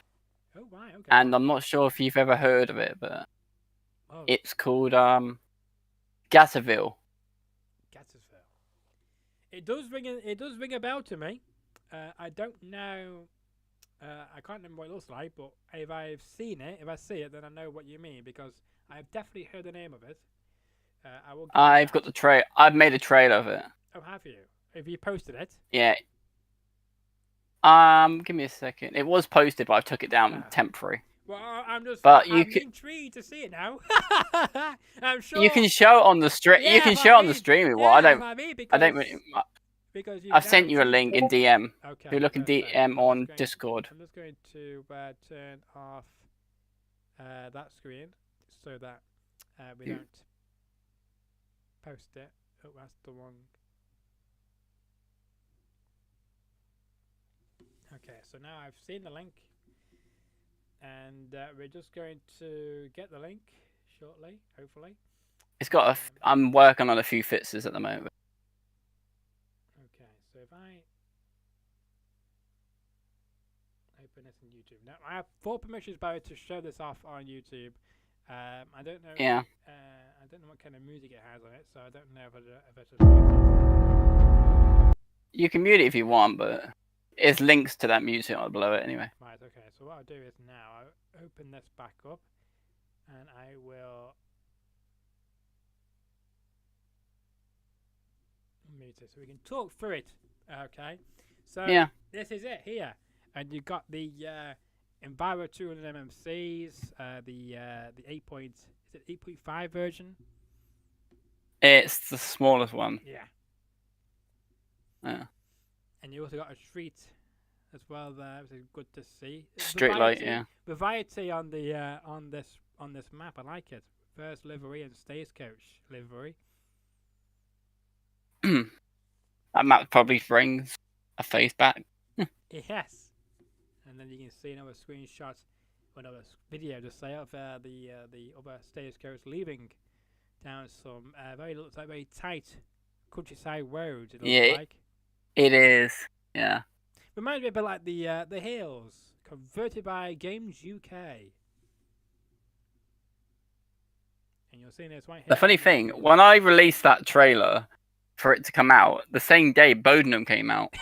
Oh, right, okay. And I'm not sure if you've ever heard of it, but it's called Gatterville. Gattersville. It does ring a bell to me. I don't know. I can't remember what it looks like, but if I've seen it, if I see it, then I know what you mean, because I've definitely heard the name of it. I've got the trailer. I've made a trailer of it. Oh, have you? Have you posted it? Yeah. Give me a second. It was posted, but I took it down temporary. Well, I'm intrigued to see it now. I'm sure you can show it on the stream. Yeah, you can show it on the stream. Well, I don't really. Because I've sent you a link in DM. Okay. If you look in DM on Discord. I'm just going to turn off that screen so that we don't post it. Oh, that's the wrong. Okay, so now I've seen the link, and we're just going to get the link shortly, hopefully. It's got I'm working on a few fixes at the moment. Okay, so if I open this on YouTube now, I have full permissions by to show this off on YouTube. I don't know. Yeah. I don't know what kind of music it has on it, so I don't know if it's muted. You can mute it if you want, but it's links to that music below it anyway. Right. Okay. So what I'll do is now I'll open this back up, and I will mute it so we can talk through it. Okay. So this is it here, and you've got the Enviro 200 MMCs, the 8.5 version? It's the smallest one. Yeah. Yeah. And you also got a street as well there, which is good to see. Street light, yeah. The variety on the on this map, I like it. First livery and stagecoach livery. That map probably brings a face back. Yes. And then you can see another screenshot, another video to say of the other stagecoach leaving down some looks like very tight countryside road. It looks like. It is. Yeah. Reminds me a bit like the Hills, converted by Games UK. And you're seeing this right here. The funny thing, when I released that trailer for it to come out, the same day Bodenham came out.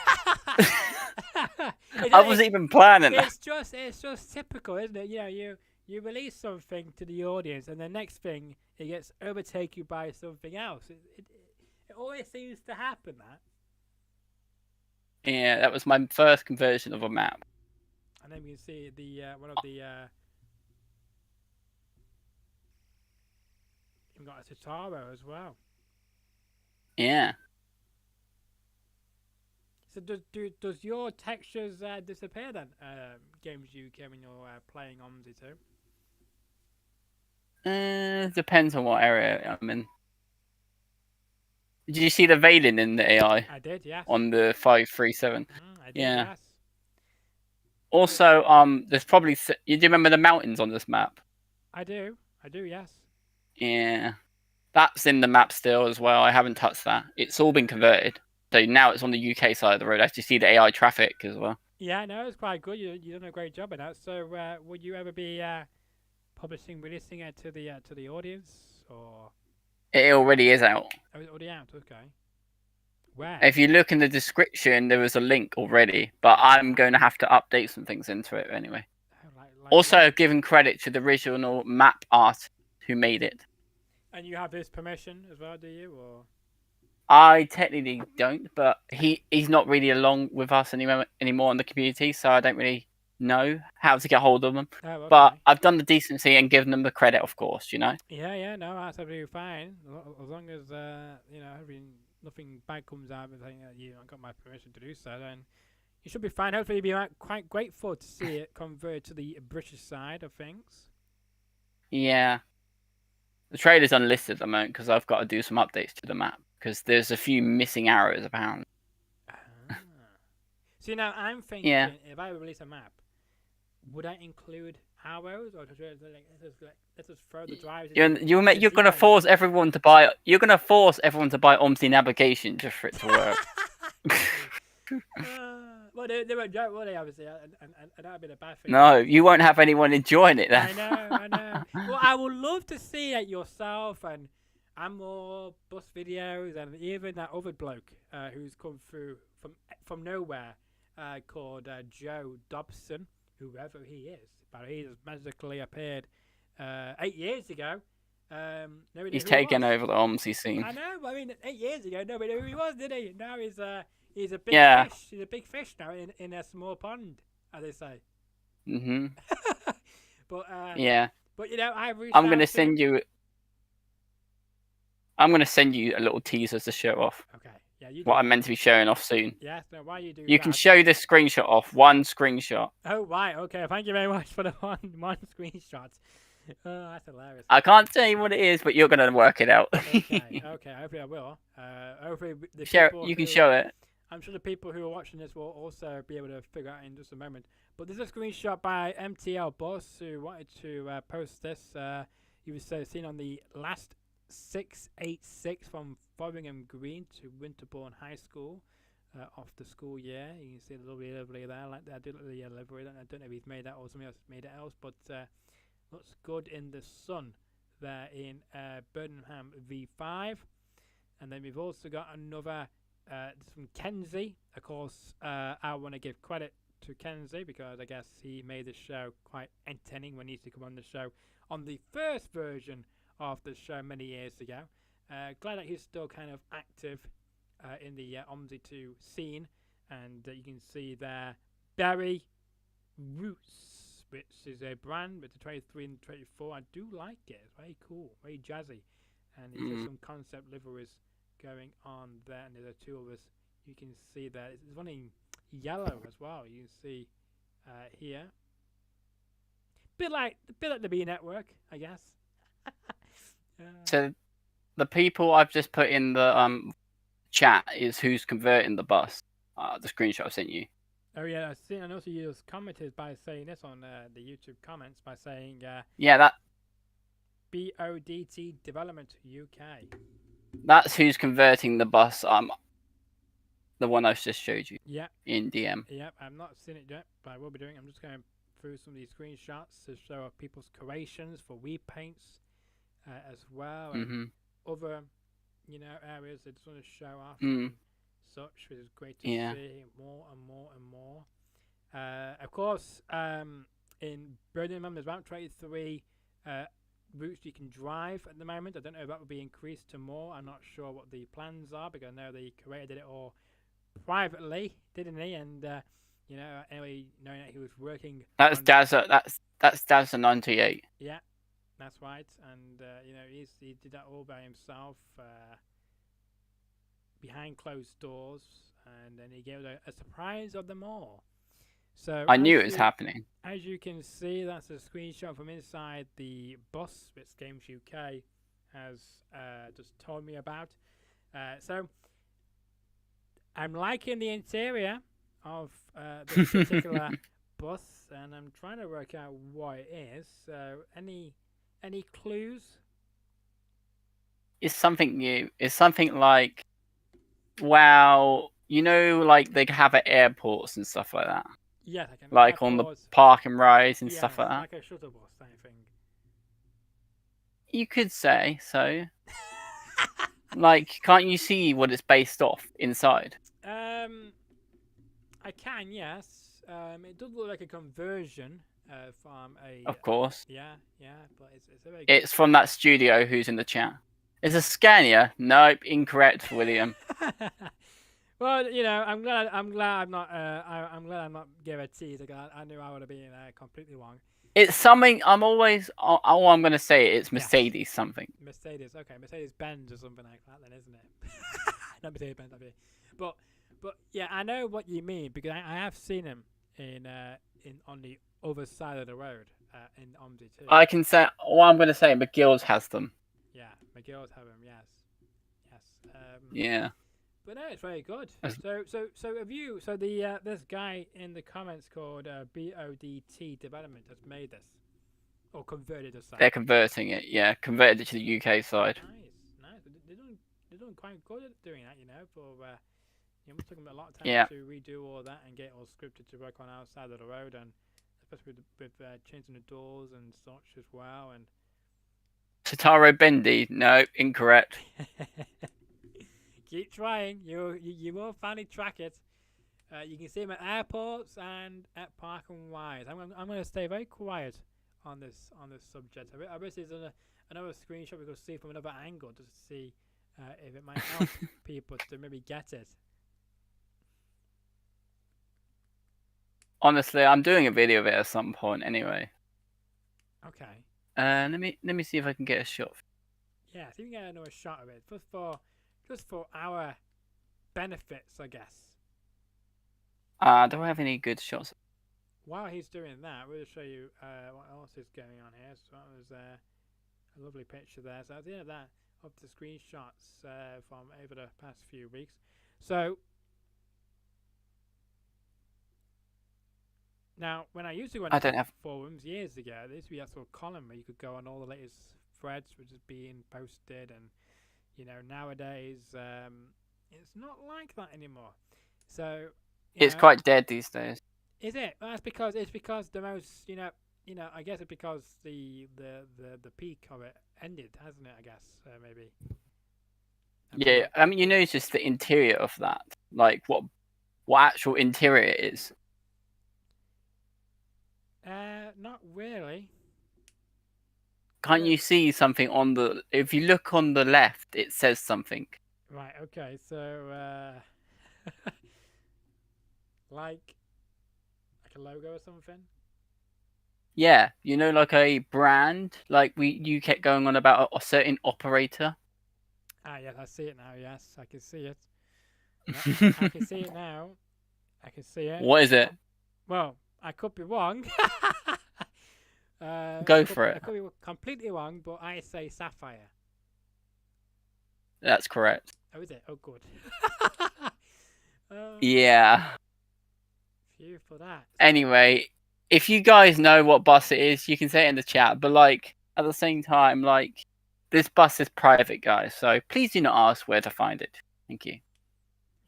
I wasn't even planning that. It's just typical, isn't it? You know, you release something to the audience, and the next thing it gets overtaken by something else. It always seems to happen. That. Yeah, that was my first conversion of a map. and then you can see the one of the. You've got a Totaro as well. Yeah. So does your textures disappear then? Games UK when you're playing OMSI too. Depends on what area I'm in. Did you see the veiling in the AI I did, yes. on the 537? I did, Yeah. yes. Also, there's probably you do remember the mountains on this map? I do, yes. Yeah, that's in the map still as well. I haven't touched that. It's all been converted, so now it's on the UK side of the road. I actually see the AI traffic as well. Yeah, no, it's quite good. You've done a great job in that. So, would you ever be releasing it to the audience, or? It already is out. Oh, it's already out. Okay. Where? If you look in the description, there is a link already, but I'm going to have to update some things into it anyway. Oh, Also, giving credit to the original map art who made it. And you have his permission as well, do you? Or I technically don't, but he's not really along with us anymore in the community, so I don't really know how to get hold of them. oh, okay. But I've done the decency and given them the credit, of course, you know. Yeah, no, that's absolutely fine. As long as nothing bad comes out of saying that I got my permission to do so, then you should be fine. Hopefully, you'll be quite grateful to see it convert to the British side of things. Yeah. The trailer's unlisted at the moment because I've got to do some updates to the map because there's a few missing arrows apparently. See, now I'm thinking if I release a map, would I include arrows or let's just throw the drives? You're gonna force everyone to buy. You're gonna force everyone to buy OMSI navigation just for it to work. Well, they won't joke, will they? Obviously, and that'd be the bad thing. No, you won't have anyone enjoying it then. I know. Well, I would love to see it yourself and more bus videos, and even that other bloke who's come through from nowhere, called Joe Dobson, whoever he is. But he has magically appeared 8 years ago. He's taken over the OMSI scene. I know. I mean, 8 years ago, nobody knew who he was, did he? Now he's a big fish. He's a big fish now in a small pond, as they say. Mhm. But yeah. But I'm gonna send you a little teaser to show off. Okay. Yeah. You what I'm meant to be showing off soon. Yes. No. Why you do? You can show this screenshot off. One screenshot. Oh right. Okay. Thank you very much for the one screenshot. Oh, that's hilarious. I can't tell you what it is, but you're gonna work it out. Okay. Hopefully I will. Hopefully you can show it. I'm sure the people who are watching this will also be able to figure out in just a moment. But there's a screenshot by MTL Boss who wanted to post this. He was seen on the last 686 from Fotheringham Green to Winterbourne High School off the school year. You can see the lovely there. Like I did the livery. I don't know if he's made that or something else made it else, but looks good in the sun there in Birmingham V5. And then we've also got another from Kenzie. Of course, I want to give credit to Kenzie because I guess he made the show quite entertaining when he used to come on the show on the first version of the show many years ago. Glad that he's still kind of active in the OMSI 2 scene. And you can see there Berry Roots, which is a brand with the 23 and 24. I do like it. It's very cool, very jazzy. And he's got some concept liveries going on there, and there's two of us. You can see there. There's one in yellow as well. You can see here. Bit like the B Network, I guess. So the people I've just put in the chat is who's converting the bus. The screenshot I sent you. Oh yeah, I see. And also you just commented by saying this on the YouTube comments by saying that BODT Development UK. That's who's converting the bus. The one I just showed you. Yeah. In DM. Yep, I've not seen it yet, but I will be doing. I'm just going through some of these screenshots to show off people's creations for repaints as well, and other areas they just want to show off and such, which is great to see more and more and more. Of course, in Birmingham there's about 23 routes you can drive at the moment. I don't know if that will be increased to more. I'm not sure what the plans are because I know the creator did it all privately, didn't he? And Anyway, knowing that he was working That's on. That's Dazza 98. Yeah, that's right. And he did that all by himself, behind closed doors, and then he gave a surprise of them all. So I knew it was happening. as you can see, that's a screenshot from inside the bus which Games UK has just told me about. So I'm liking the interior of this particular bus, and I'm trying to work out what it is. So any clues? It's something new. It's something like, wow, like they have at airports and stuff like that. Yes, I can. Like on the park and rides and stuff like that. Like a shuttle bus, I think. You could say so. Like, can't you see what it's based off inside? I can, yes. It does look like a conversion from a. Of course. Yeah, but it's a very. It's from that studio who's in the chat. It's a Scania. Nope, incorrect, William. Well, I'm glad I'm not guaranteed. I knew I would have been completely wrong. It's something. All I'm gonna say it's Mercedes something. Mercedes, okay, Mercedes Benz or something like that, then, isn't it? Not Mercedes Benz, I mean. But yeah, I know what you mean, because I have seen him in on the other side of the road in OMSI too. I can say what I'm gonna say. McGill's has them. Yeah, McGill's have him. Yes. Yeah. But no, it's very good. So have you? So this guy in the comments called BODT Development has made this, or converted the site. They're converting it. Yeah, converted it to the UK side. Nice. They're doing quite good at doing that. For it must take them a lot of time to redo all that and get all scripted to work on our side of the road, and especially with changing the doors and such as well. And Sataro Bendy, no, incorrect. Keep trying. You will finally track it. You can see them at airports and at park and rides. I'm going to stay very quiet on this subject. I wish there's another screenshot we could see from another angle just to see if it might help people to maybe get it. Honestly, I'm doing a video of it at some point anyway. Okay. Let me see if I can get a shot. Yeah, see if we can get another shot of it, just for our benefits, I guess. Do I have any good shots? While he's doing that, we'll show you what else is going on here. So that was a lovely picture there. So at the end of that, of the screenshots from over the past few weeks. So now, when I used to go on forums years ago, there used to be a sort of column where you could go on all the latest threads which is being posted, and nowadays it's not like that anymore. So it's quite dead these days. Is it? Well, it's because the most I guess it's because the peak of it ended, hasn't it? I guess maybe. Yeah, I mean, it's just the interior of that, like what actual interior it is. Not really. Can't you see something if you look on the left, it says something. Right, okay, so like a logo or something? Yeah, like a brand, like you kept going on about a certain operator. Ah, yes, I see it now, yes, I can see it. Yep, I can see it now. I can see it. What is it? Well, I could be wrong. Go for it. I could be completely wrong, but I say sapphire. That's correct. Oh, is it? Oh, good. Yeah. Phew for that. Anyway, if you guys know what bus it is, you can say it in the chat. But at the same time, this bus is private, guys. So please do not ask where to find it. Thank you.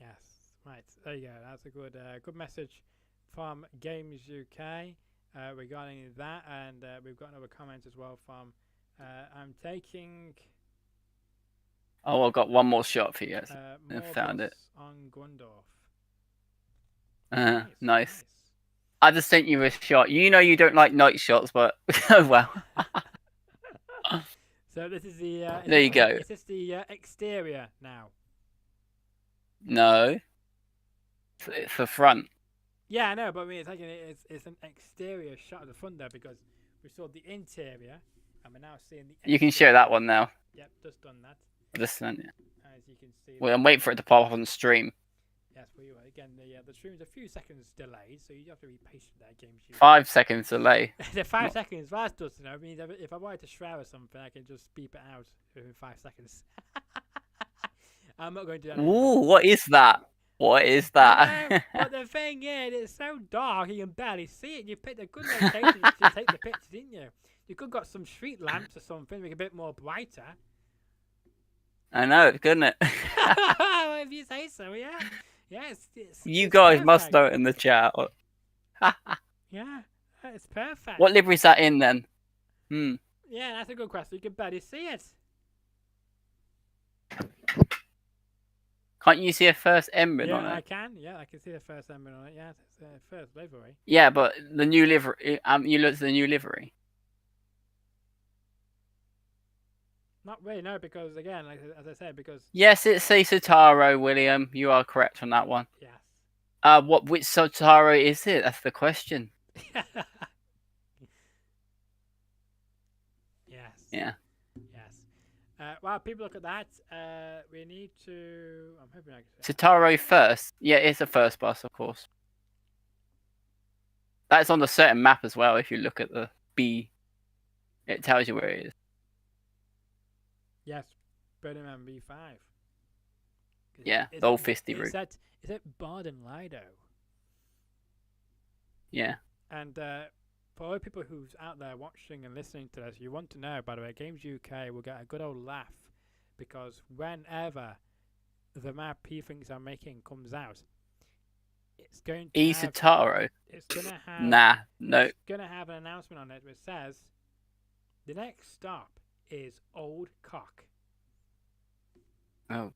Yes. Right. There you go. That's a good message from Games UK regarding that, and we've got another comment as well from I'm taking. Oh, I've got one more shot for you guys. I found it. On Gundorf. Nice. I just sent you a shot. You don't like night shots, but oh well. So this is the. There you go. Is this the exterior now? No. It's the front. Yeah, I know, but I mean, it's an exterior shot of the front there because we saw the interior, and we're now seeing the You can exterior. share that one now. Yep, just done that. This one. As you can see. Well, I'm waiting for it to pop up on the stream. Yes, well, you are. Again, the stream's a few seconds delayed, so you have to be patient there, Games UK. 5 seconds delay. The 5 seconds, well, that's just, I mean, if I wanted to shroud or something, I can just beep it out within 5 seconds. I'm not going to do that. Ooh, what is that? What is that? But the thing is, it's so dark you can barely see it. You picked a good location to take the picture, didn't you? You could have got some street lamps or something, make it a bit more brighter. I know, couldn't it? If you say so, yeah. Yeah, You it's guys perfect. must know it in the chat. Yeah, it's perfect. What livery is that in then? Yeah, that's a good question. You can barely see it. Can't you see a first emblem on it? Yeah, I can. Yeah, I can see the first emblem on it. Yeah, it's the first livery. Yeah, but the new livery. You looked at the new livery. Not really, no, because again, like, as I said, because Yes, it's a Sotaro, William. You are correct on that one. yes. Which Sotaro is it? That's the question. Yes. Yeah. Yes. While people look at that, we need to. I'm hoping I can. Sotaro first. Yeah, it's a first bus, of course. That's on a certain map as well. If you look at the B, it tells you where it is. Yes, Birmingham B5. Yeah, the old 50 route. Is it Baden Lido? Yeah. And for all the people who's out there watching and listening to this, you want to know, by the way, Games UK will get a good old laugh because whenever the map he thinks I'm making comes out, it's going to have... Sotaro? It's going to have... Nah, no. It's going to have an announcement on it which says, the next stop is Old Cock. Oh.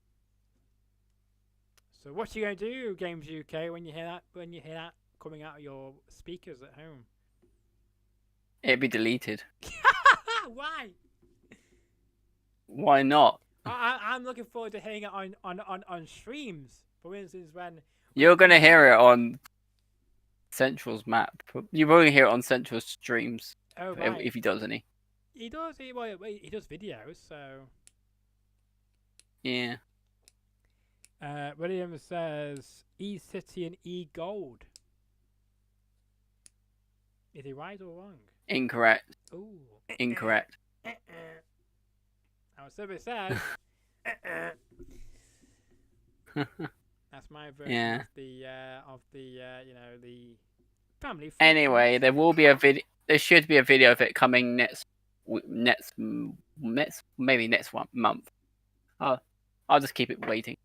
So what are you going to do, Games UK, when you hear that? When you hear that coming out of your speakers at home? It'd be deleted. Why? Why not? I'm looking forward to hearing it on streams. For instance, when you're gonna hear it on Central's map. You're probably gonna hear it on Central's streams. Oh, right. If he does any. He does. He does videos. So. Yeah. William says E City and E Gold. Is he right or wrong? Incorrect. Ooh. Incorrect. Our service says. That's my version of the the family. Anyway, there will be a video. There should be a video of it coming maybe next month. I'll just keep it waiting.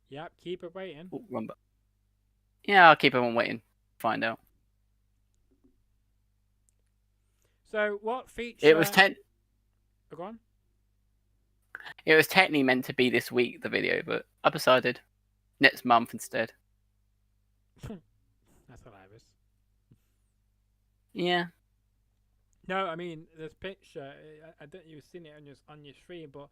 Yep, keep it waiting. Ooh, yeah, I'll keep everyone waiting. Find out. So what feature? It was Oh, go on. It was technically meant to be this week, the video, but I decided next month instead. That's hilarious. Yeah. No, I mean this picture. I don't you've seen it on your stream, but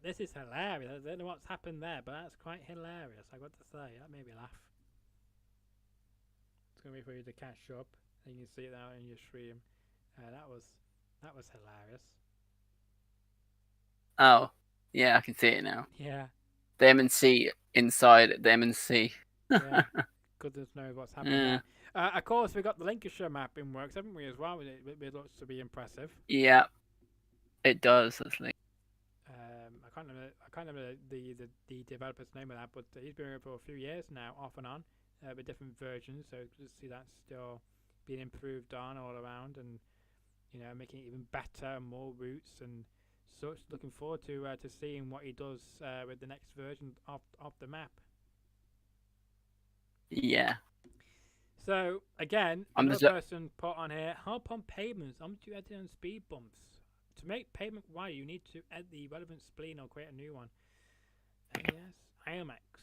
this is hilarious. I don't know what's happened there, but that's quite hilarious. I got to say that made me laugh. It's gonna be for you to catch up, and you can see it now in your stream. That was hilarious. Oh, yeah, I can see it now. Yeah. The M&C inside the M&C. Yeah. Goodness knows what's happening there. Of course, we got the Lincolnshire map in works, haven't we, as well? It looks to be impressive. Yeah, it does, actually. I can't remember the developer's name of that, but he's been around for a few years now, off and on, with different versions. So to see that still being improved on all around, and making it even better and more routes and such. Looking forward to seeing what he does with the next version of the map. Yeah. So again, another person put on here: hop on pavements. I'm to edit on speed bumps. To make pavement wider, you need to add the relevant spleen or create a new one. Yes, IMX.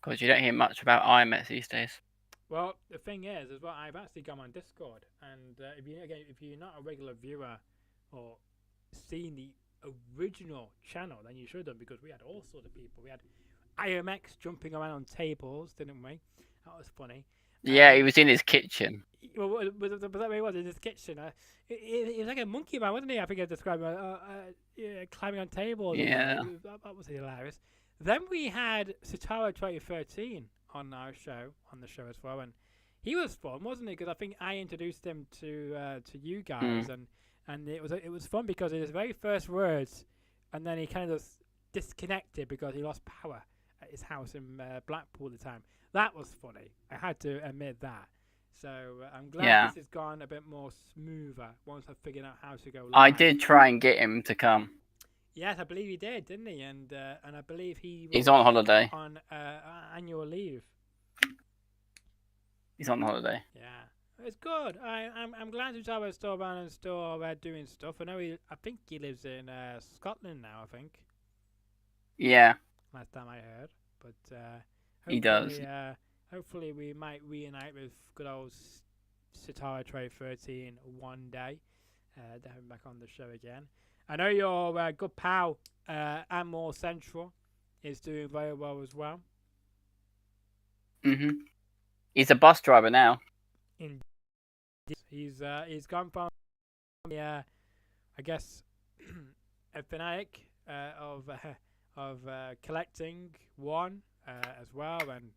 Because you don't hear much about IMX these days. Well, the thing is, well, I've actually gone on Discord, and if you're not a regular viewer or seen the original channel, then you should have, because we had all sorts of people. We had IMX jumping around on tables, didn't we? That was funny. Yeah, he was in his kitchen. Well, was that where he was in his kitchen? He was like a monkey man, wasn't he? I think I described him. Yeah, climbing on tables. Yeah. That was hilarious. Then we had Sitara 2013 on our show, on the show as well, and he was fun, wasn't he? Because I think I introduced him to you guys, and it was fun because in his very first words, and then he kind of just disconnected because he lost power at his house in Blackpool at the time. That was funny. I had to admit that. So I'm glad this has gone a bit more smoother once I've figured out how to go live. I did try and get him to come. Yes, I believe he did, didn't he? And I believe he's on holiday. On annual leave. He's on holiday. Yeah, it's good. I'm glad to have a store bound and still doing stuff. I think he lives in Scotland now. I think. Yeah. Last time I heard, but he does. Hopefully we might reunite with good old Sitara Tray 13 one day. To have him back on the show again. I know your good pal Amor Central is doing very well as well. He's a bus driver now. He's gone from I guess a fanatic of collecting one as well, and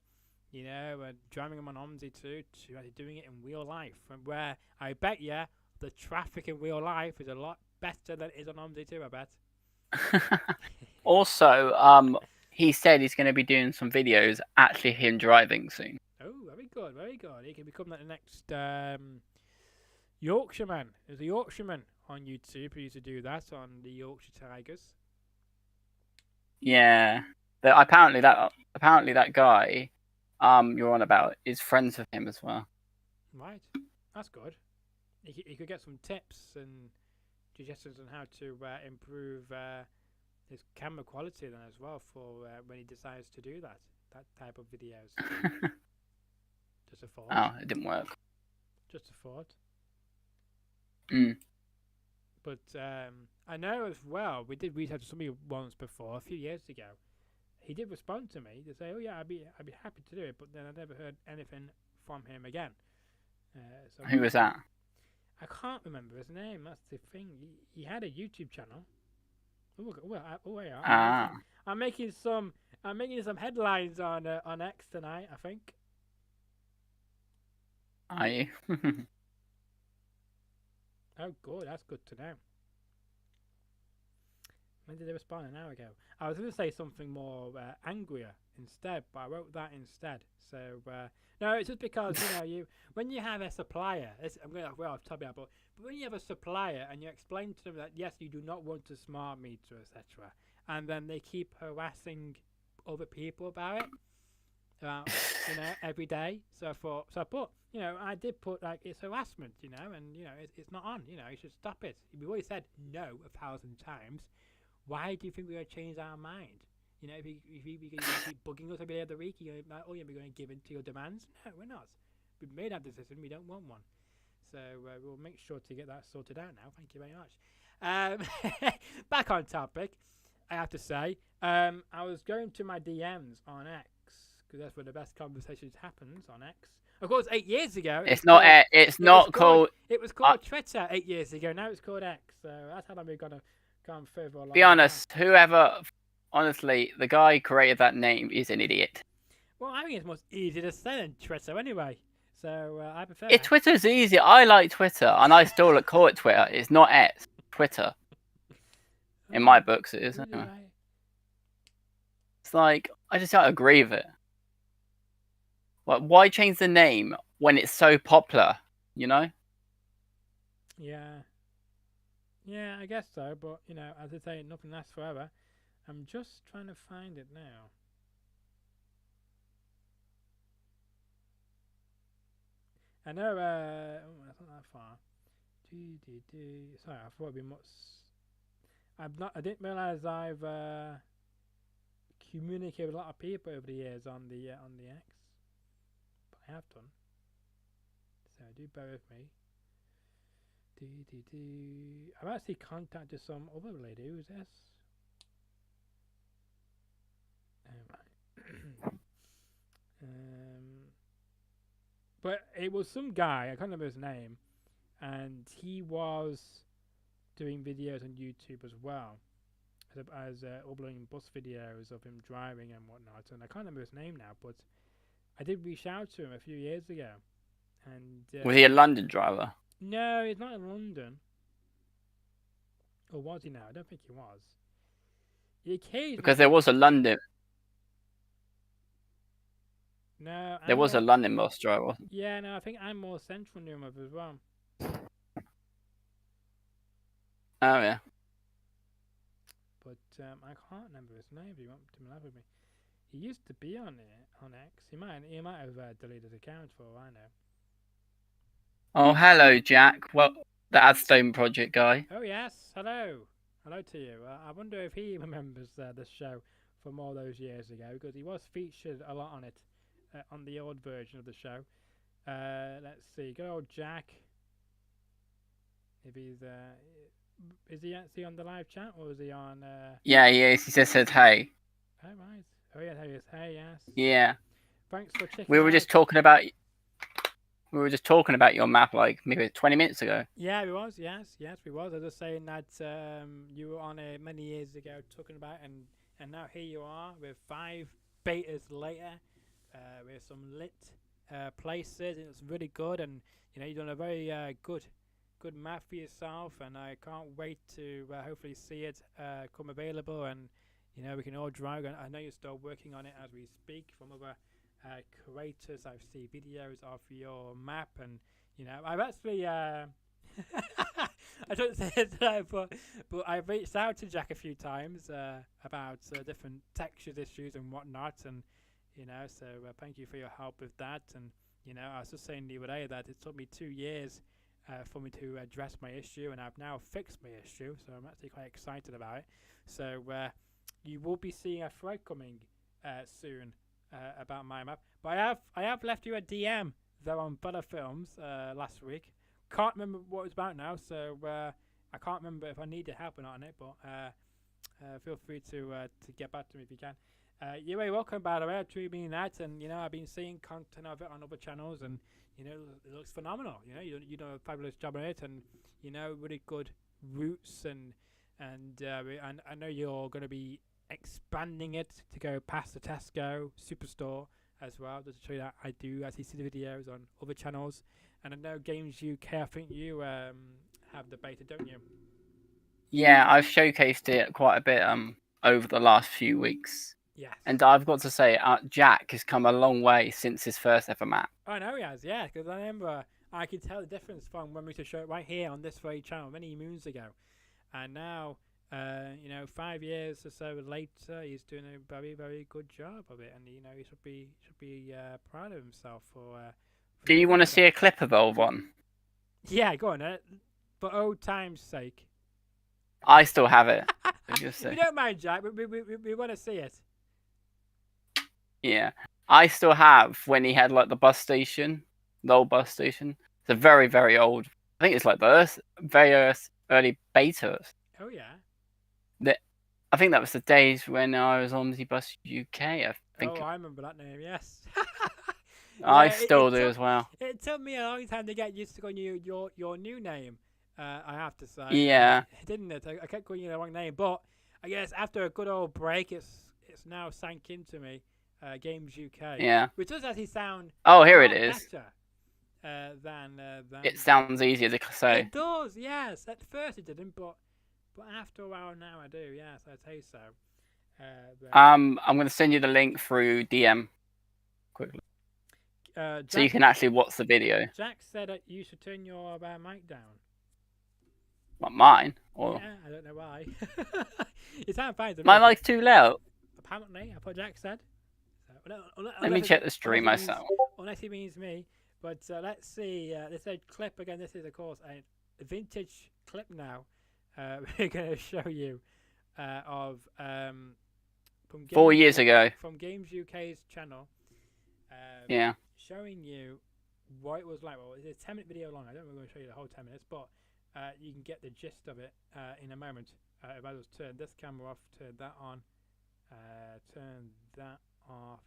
driving him on OMSI too, to actually doing it in real life, and where I bet you the traffic in real life is a lot better than it is on OMSI too, I bet. Also, he said he's going to be doing some videos actually him driving soon. Oh, very good, very good. He can become the next Yorkshireman. There's a Yorkshireman on YouTube who used to do that on the Yorkshire Tigers. Yeah, apparently that guy you're on about is friends with him as well. Right, that's good. He could get some tips and suggestions on how to improve his camera quality then as well for when he decides to do that type of videos. Just a thought. Oh, it didn't work. Just a thought. But I know as well, we had somebody once before, a few years ago. He did respond to me to say, "Oh yeah, I'd be happy to do it," but then I never heard anything from him again. So who was that? I can't remember his name. That's the thing. He had a YouTube channel. I'm making some headlines on X tonight, I think. Are you? Oh, good. That's good to know. When did they respond? An hour ago. I was going to say something more angrier instead, but I wrote that instead. So no, it's just because when you have a supplier, I'm going well off topic, but when you have a supplier and you explain to them that yes, you do not want a smart meter, etc., and then they keep harassing other people about it, every day. So I put, I did put like it's harassment, and it's not on. You should stop it. We've always said no 1,000 times. Why do you think we're going to change our mind? If you keep bugging us every other week, you're going to give in to your demands? No, we're not. We've made that decision. We don't want one. So we'll make sure to get that sorted out now. Thank you very much. Back on topic, I have to say, I was going to my DMs on X, because that's where the best conversations happens on X. Of course, 8 years ago. It was called Twitter 8 years ago. Now it's called X. So that's how long we've got to come further along. Be honest, honestly, the guy who created that name is an idiot. Well, I think it's most easy to say than Twitter anyway. So I prefer that. Twitter's easy. I like Twitter, and I still call it Twitter. It's not X. Twitter. In my books, it is. Anyway. It's like, I just don't agree with it. Like, why change the name when it's so popular, Yeah. Yeah, I guess so, but, as I say, nothing lasts forever. I'm just trying to find it now. I know, that's not that far. Sorry, I thought it'd be much... I didn't realise I've communicated with a lot of people over the years on the X. But I have done. So do bear with me. I've actually contacted some other lady. Who's this? But it was some guy, I can't remember his name, and he was doing videos on YouTube as well, as uploading bus videos of him driving and whatnot. And I can't remember his name now, but I did reach out to him a few years ago. And Was he a London driver? no, he's not in London. Or was he now? I don't think he was. He occasionally Because there was a London. No, There was a London bus driver. Yeah, no, I think I'm more central knew him of as well. Oh yeah. But I can't remember his name. If you want to laugh with me, he used to be on it on X. He might have deleted his account for all I know. Oh, hello, Jack. Well, the Adstow project guy. Oh yes, hello to you. I wonder if he remembers this show from all those years ago, because he was featured a lot on it, on the old version of the show. Let's see, good old Jack. If he's is he actually on the live chat, or is he on? Yeah, he is. He just said hey. Oh right. Oh yeah, there he is. Hey, yes. Yeah. Thanks for checking. We were just talking about. We were just talking about your map like maybe 20 minutes ago. Yeah, we was. Yes, we was. I was just saying that you were on it many years ago talking about, and now here you are with 5 betas later, with some lit places, and it's really good. And you know, you've done a very good map for yourself, and I can't wait to hopefully see it come available, and you know, we can all drive. I know you're still working on it as we speak. From other creators, I've seen videos of your map, and you know, I've actually I don't say it today, but I've reached out to Jack a few times about different textures issues and whatnot, and you know, so thank you for your help with that. And you know, I was just saying the other day that it took me 2 years for me to address my issue, and I've now fixed my issue, so I'm actually quite excited about it. So you will be seeing a thread coming soon about my map. But I have left you a DM though on Better Films last week. Can't remember what it was about now, so I can't remember if I needed help or not on it. But feel free to get back to me if you can. You're very welcome, by the way. I truly mean that, and you know, I've been seeing content of it on other channels, and you know, it looks phenomenal. You know, you do a fabulous job on it, and you know, really good routes, and I know you're going to be expanding it to go past the Tesco Superstore as well, just to show you that I do actually see the videos on other channels. And I know Games UK, I think you have the beta, don't you? Yeah, I've showcased it quite a bit over the last few weeks. Yes. And I've got to say, Jack has come a long way since his first ever map. I know he has, yeah, because I remember I could tell the difference from when we used to show it right here on this very channel many moons ago, and now you know, 5 years or so later, he's doing a very, very good job of it, and you know, he should be proud of himself for Do you want to see a clip of old one? Yeah, go on, for old time's sake. I still have it. If you don't mind, Jack, we want to see it. Yeah, I still have when he had like the bus station, the old bus station. It's a very, very old. I think it's like the very early beta. Oh yeah. I think that was the days when I was on the Bus UK. I think. Oh, I remember that name. Yes. I still do as well. It took me a long time to get used to calling you your new name. I have to say. Yeah. Didn't it? I kept calling you the wrong name, but I guess after a good old break, it's now sank into me. Games UK. Yeah. Which does actually sound. Oh, here it is. Better than. It sounds easier to say. It does. Yes. At first it didn't, but after a while now I do. Yes, I'd say so. I'm going to send you the link through DM quickly, Jack, so you can actually watch the video. Jack said that you should turn your mic down. Not mine, or yeah, I don't know why. It sounds fine. My mic's too loud. Apparently, that's what Jack said. So, let me check the stream myself. Unless he means me. But let's see. This is a clip again. This is, of course, a vintage clip now. We're going to show you of from 4 years ago from Games UK's channel. Yeah. Showing you what it was like. Well, it's a 10-minute video long. I don't know if I'm going to show you the whole 10 minutes, but you can get the gist of it in a moment. If I just turn this camera off, turn that on, turn that off.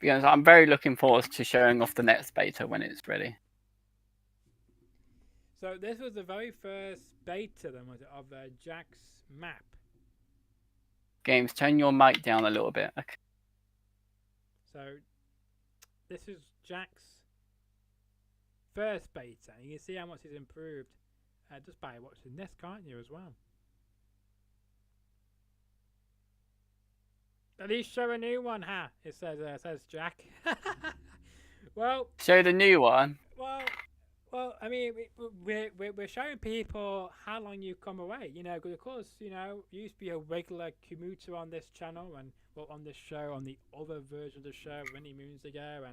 Because I'm very looking forward to showing off the next beta when it's ready. So this was the very first beta, then, was it, of Jack's map? Games, turn your mic down a little bit. Okay. So this is Jack's first beta. You can see how much he's improved just by watching this, can't you, as well? At least show a new one, huh? It says Jack. Well, Show the new one. Well, I mean, we're showing people how long you've come away. You know, because of course, you used to be a regular commuter on this channel and on this show, on the other version of the show many moons ago,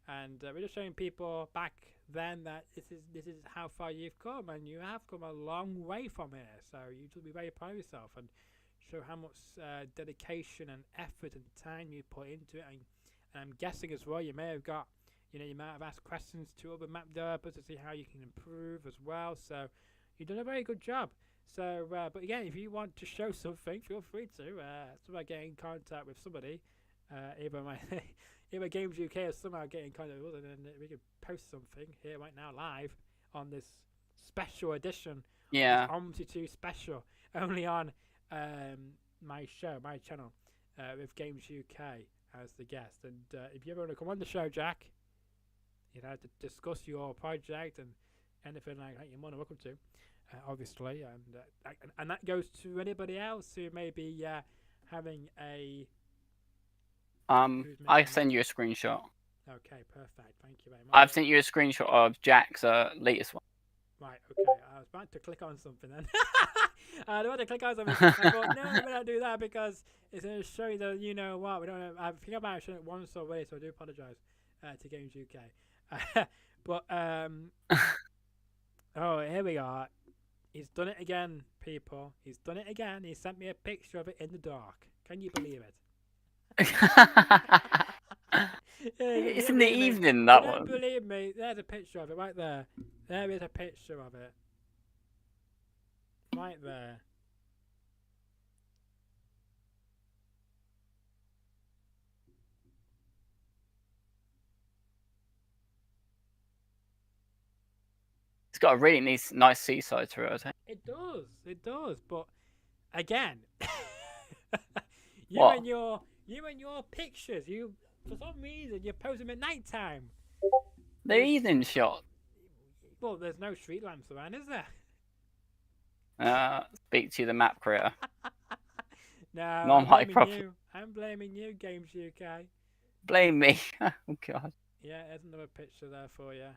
and we're just showing people back then that this is how far you've come, and you have come a long way from here. So you should be very proud of yourself and show how much dedication and effort and time you put into it. And I'm guessing as well, you may have got. You might have asked questions to other map developers to see how you can improve as well. So you've done a very good job. So, but again, if you want to show something, feel free to. Somehow get in contact with somebody, either Games UK or somehow get in contact with us, and then we can post something here right now live on this special edition. Yeah. OMSI 2 special, only on my channel, with Games UK as the guest. And if you ever want to come on the show, Jack, to discuss your project and anything like that, you're more than welcome to, obviously. And that goes to anybody else who may be having a. I send you a screenshot. Okay, perfect. Thank you very much. I've sent you a screenshot of Jack's latest one. Right. Okay. I was about to click on something then. I was about to click on something. I thought, no, we don't do that because it's going to show you the what. We don't. I think about showing it once already, so I do apologise to Games UK. But oh, here we are. He's done it again, people. He's done it again. He sent me a picture of it in the dark. Can you believe it? It's in the evening, that one. Don't believe me. There's a picture of it right there. There is a picture of it. Right there. It's got a really nice seaside to it, I think. It does. But again, What? and your pictures, for some reason you post them at night time. They're evening shot. Well, there's no street lamps around, is there? Speak to the map creator. No, Not my problem. I'm blaming you, Games UK. Blame me. Oh god. Yeah, there's another picture there for you.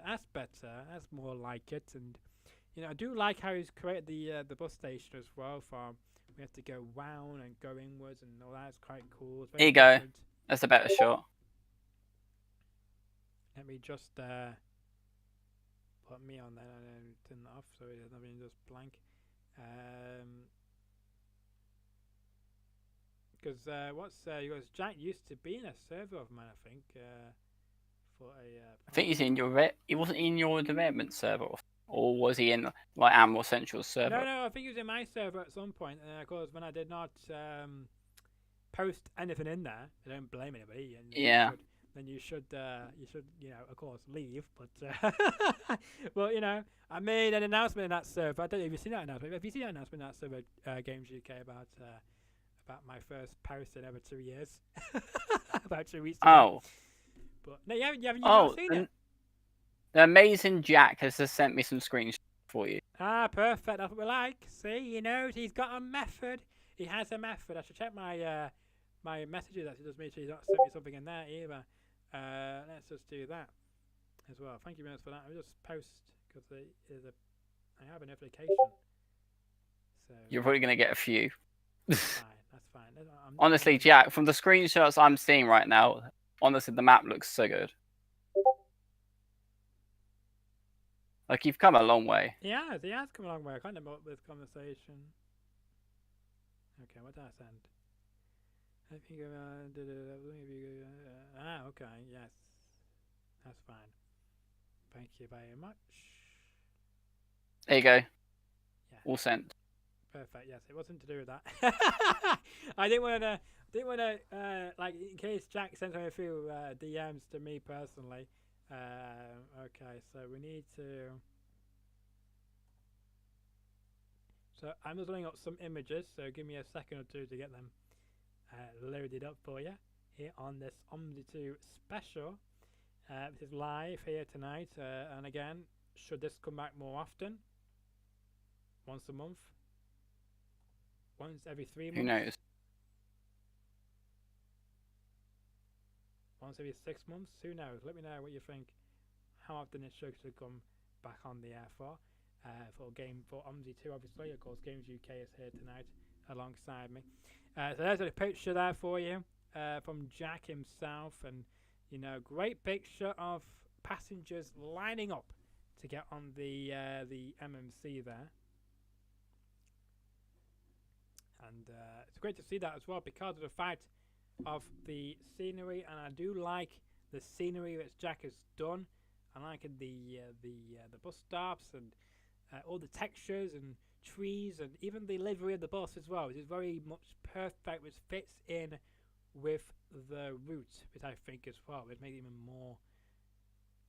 That's better. That's more like it. And I do like how he's created the bus station as well. We have to go round and go inwards and all that. It's quite cool. It's Here you go. That's a better shot. Let me just put me on there and then turn that off so it's not just blank. Because Jack used to be in a server of mine, I think. For a. I think he's in your he wasn't in your development server, or was he in like Ammo Central server? No, I think he was in my server at some point. And of course, when I did not post anything in there, I don't blame anybody. And yeah. Then you should of course leave. But well, I made an announcement in that server. I don't know if you've seen that announcement. Have you seen that announcement in that server, Games UK, about my first post in over 2 years? About 2 weeks ago. Oh. But no, you haven't not seen it. The amazing Jack has just sent me some screenshots for you. Ah, perfect. That's what we like. See, he's got a method. He has a method. I should check my my messages. Actually, just make sure he's not sent me something in there either. Let's just do that as well. Thank you very much for that. I'll just post because I have a notification. So you're probably gonna get a few. That's fine. Honestly, Jack, from the screenshots I'm seeing right now, honestly, the map looks so good. Like, you've come a long way. He has come a long way. I can't remember this conversation. Okay, what did I send? I think okay, yes. That's fine. Thank you very much. There you go. Yeah. All sent. perfect. Yes, it wasn't to do with that. I didn't want to like in case Jack sent me a few DMs to me personally. Okay, so we need to. So I'm just loading up some images. So give me a second or two to get them loaded up for you here on this OMSI 2 special. This is live here tonight, and again, should this come back more often? Once a month? Once every 3 months? Who knows? Once every 6 months? Who knows? Let me know what you think. How often this show should come back on the air for OMSI 2, obviously. Of course, Games UK is here tonight alongside me. So there's a picture there for you from Jack himself, and you know, great picture of passengers lining up to get on the MMC there. And it's great to see that as well because of the fact of the scenery, and I do like the scenery that Jack has done. I like the bus stops and all the textures and trees, and even the livery of the bus as well, which is very much perfect, which fits in with the route, which I think as well, which makes it even more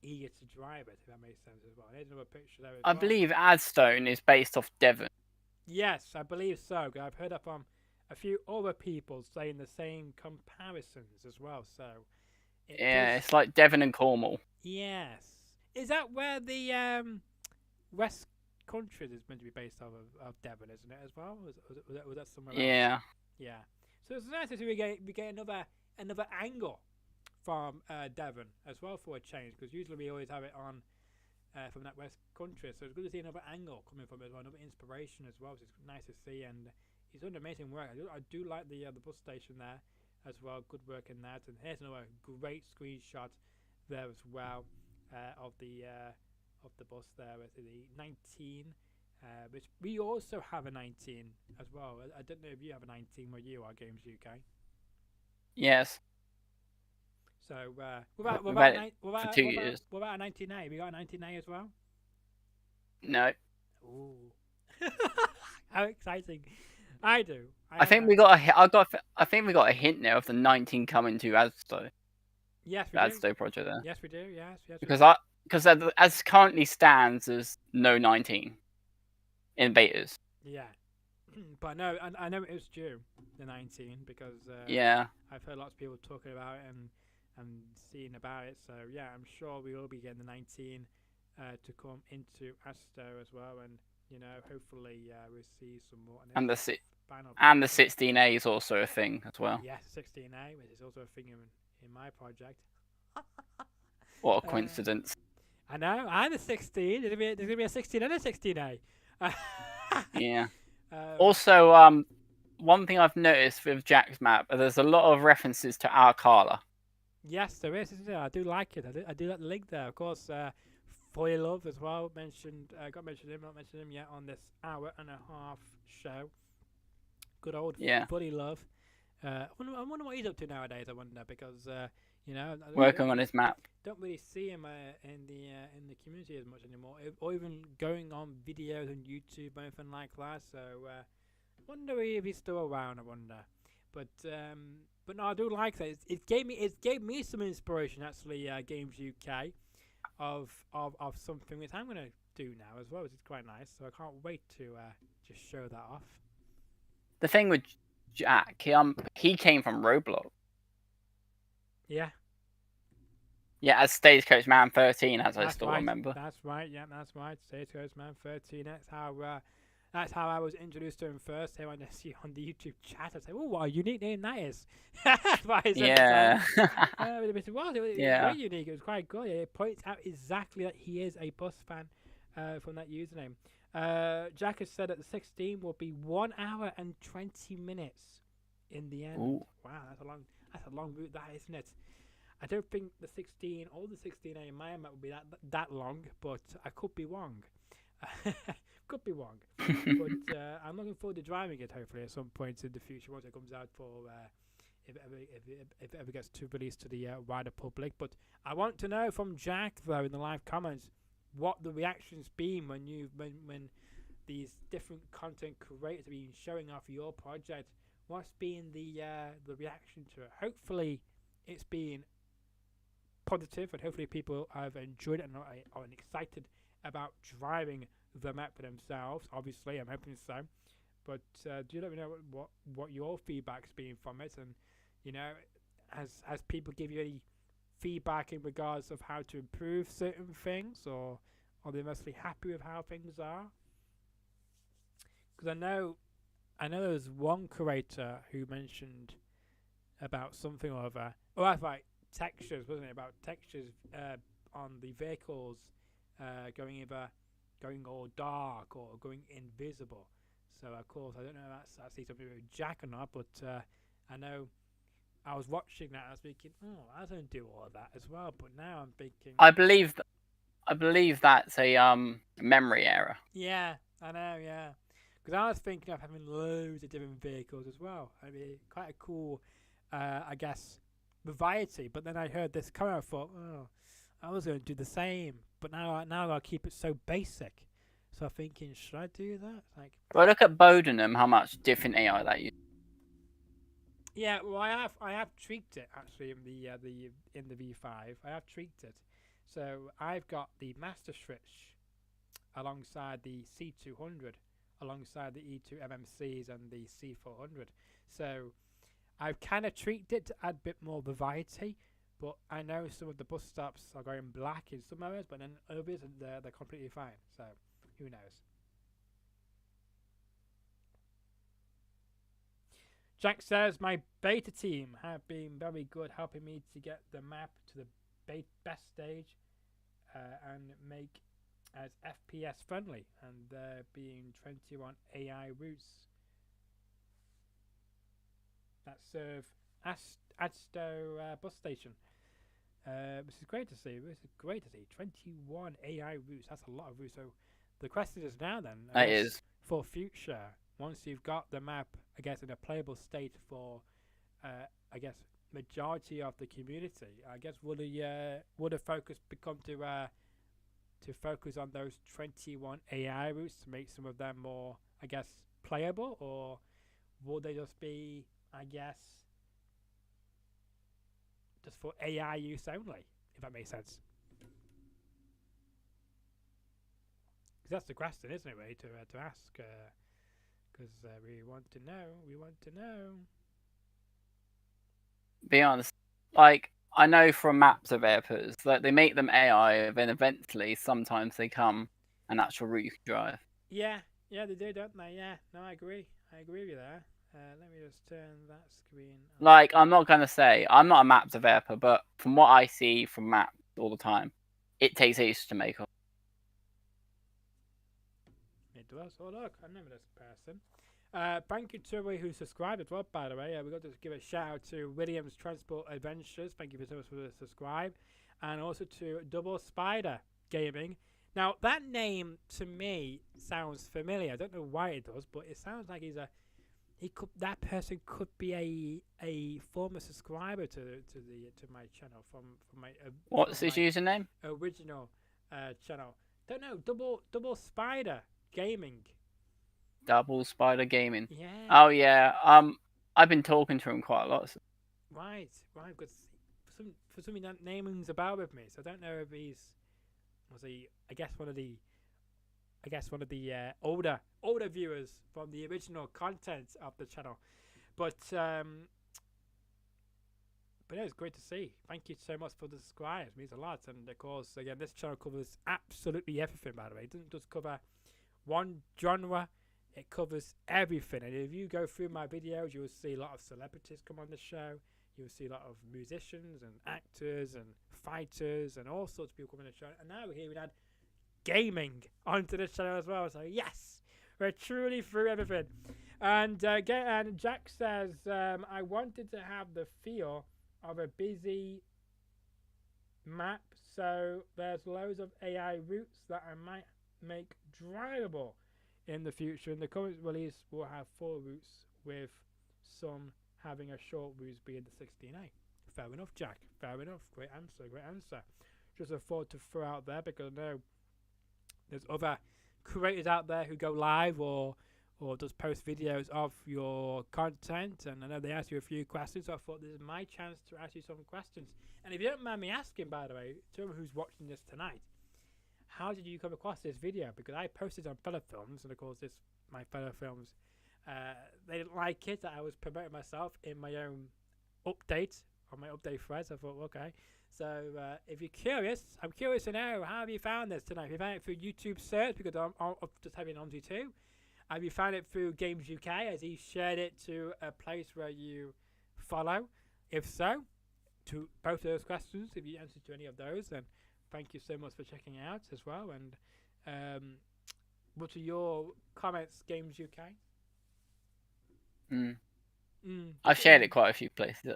eager to drive it, if that makes sense as well. There's another picture there as I well. believe Adstow is based off Devon. Yes, I believe so. I've heard that from a few other people saying the same comparisons as well. So Yeah, it's like Devon and Cornwall. Yes. Is that where the West Country is meant to be based off of Devon, isn't it as well? Was that somewhere else? Yeah. Yeah. So it's nice to see we get another angle from Devon as well for a change, because usually we always have it on from that West Country. So it's good to see another angle coming from it as well, another inspiration as well. So it's nice to see, and he's done amazing work. I do like the bus station there as well. Good work in that. And here's another great screenshot there as well of the bus there. It's the 19, which we also have a 19 as well. I don't know if you have a 19 where you are, Games UK. Yes. So what for about 2 years. what about a 19A? We got a 19A as well. No. Ooh, how exciting! I do. I think we got I think we got a hint now of the 19 coming to Adstow. Yes, we The do. Adstow project there. Yes, we do. Yes. Because as currently stands, there's no 19 in betas. Yeah, but no, I know it is due the 19 because Yeah. I've heard lots of people talking about it and seeing about it. So yeah, I'm sure we will be getting the 19 to come into Adstow as well, and you know, hopefully we'll see some more. And the 16A is also a thing as well. Yes, 16A, which is also a thing in my project. What a coincidence. I know, and a 16. There's gonna be a 16 and a 16A. Yeah. Also, one thing I've noticed with Jack's map, there's a lot of references to our Carla. Yes, there is, isn't there? I do like it. I do like the link there. Of course, Foy Love as well mentioned. Not mentioned him yet on this hour and a half show. Good old Foy Love. I wonder what he's up to nowadays. I wonder because you know, working on his map. Don't really see him in the community as much anymore, or even going on videos on YouTube or anything like that. So wonder if he's still around. I wonder, but no, I do like that. It gave me some inspiration actually. Games UK of something which I'm gonna do now as well, which is quite nice. So I can't wait to just show that off. The thing with Jack, he came from Roblox. Yeah. Yeah, as Stagecoach Man 13, as I still right. remember. That's right. Yeah, that's right. Stagecoach Man 13. That's how I was introduced to him first. Here on the YouTube chat, I say, "Oh, what a unique name that is!" That's what I said. Yeah. It was very unique. It was quite good. It points out exactly that he is a bus fan from that username. Jack has said that the 16 will be 1 hour and 20 minutes in the end. Ooh. Wow, that's a long route, that isn't it? I don't think the 16 or the 16A in my map would be that long, but I could be wrong. Could be wrong. But I'm looking forward to driving it hopefully at some point in the future once it comes out for if it ever gets to release to the wider public. But I want to know from Jack though in the live comments what the reaction's been when these different content creators have been showing off your project. What's been the reaction to it? Hopefully, it's been positive, and hopefully people have enjoyed it and are excited about driving the map for themselves. Obviously, I'm hoping so. But do let me know what your feedback's been from it, and has people give you any feedback in regards of how to improve certain things, or are they mostly happy with how things are? Because I know there was one creator who mentioned about something or other. Oh, that's right, textures, wasn't it? About textures on the vehicles going all dark or going invisible. So of course I don't know if that's actually something with Jack or not, but I know I was watching that. I was thinking, oh, I don't do all of that as well. But now I'm thinking, I believe that's a memory error. yeah, I know, yeah. Because I was thinking of having loads of different vehicles as well. I mean, quite a cool, I guess, variety. But then I heard this comment, I thought, oh, I was going to do the same. But now I'll keep it so basic. So I'm thinking, should I do that? Like, Well, look at Bodenham, how much different AI that uses. yeah, well, I have tweaked it actually in the V5. I have tweaked it. So I've got the master switch alongside the C200, alongside the E2 MMCs and the C400. So I've kind of tweaked it to add a bit more variety. But I know some of the bus stops are going black in some areas, but then others they're completely fine. So who knows? Jack says, my beta team have been very good helping me to get the map to the best stage and make as FPS friendly, and there being 21 AI routes that serve Adstow bus station. This is great to see. 21 AI routes. That's a lot of routes. So the question is now then, That is. for future, once you've got the map, I guess, in a playable state for, I guess, majority of the community, I guess, would the focus become to focus on those 21 AI routes to make some of them more, I guess, playable, or will they just be, I guess, just for AI use only, if that makes sense? Because that's the question, isn't it, really, to ask? Because we want to know. We want to know. Be honest, like I know from maps developers that they make them AI, then eventually sometimes they come an actual route you can drive. Yeah, they do, don't they? Yeah, no, I agree. I agree with you there. Let me just turn that screen on. Like, I'm not gonna say I'm not a map developer, but from what I see from maps all the time, it takes ages to make up. It does. Oh look, I remember this person. Thank you to everybody who subscribed as well, by the way. We've got to give a shout out to Williams Transport Adventures. Thank you so much for the subscribe. And also to Double Spider Gaming. Now, that name, to me, sounds familiar. I don't know why it does, but it sounds like that person could be a former subscriber to my channel from my What's his username? original channel. Don't know. Double Spider Gaming. Double Spider Gaming. Yeah. Oh yeah. I've been talking to him quite a lot. Right. Because for some reason that name rings a bell with me. So I don't know if I guess one of the older viewers from the original content of the channel. But yeah, it's great to see. Thank you so much for the subscribes. It means a lot. And of course, again, this channel covers absolutely everything, by the way. It doesn't just cover one genre. It covers everything. And if you go through my videos, you'll see a lot of celebrities come on the show. You'll see a lot of musicians and actors and fighters and all sorts of people come on the show. And now here we add gaming onto the channel as well. So yes, we're truly through everything. And Jack says, I wanted to have the feel of a busy map, so there's loads of AI routes that I might make drivable in the future. In the current release, we'll have 4 routes, with some having a short routes being the 16A. Fair enough, Jack. Fair enough. Great answer. Just a thought to throw out there, because I know there's other creators out there who go live or just post videos of your content, and I know they asked you a few questions, so I thought this is my chance to ask you some questions. And if you don't mind me asking, by the way, to everyone who's watching this tonight, how did you come across this video? Because I posted on Fellow Films, and of course my Fellow Films, they didn't like it that I was promoting myself in my own update on my update threads. I thought, okay. So if you're curious, I'm curious to know, how have you found this tonight? Have you found it through YouTube search, because I'm just having OMSI 2? Have you found it through Games UK, as he shared it to a place where you follow? If so, to both of those questions, if you answered to any of those, then thank you so much for checking it out as well. And what are your comments, Games UK? I've shared it quite a few places.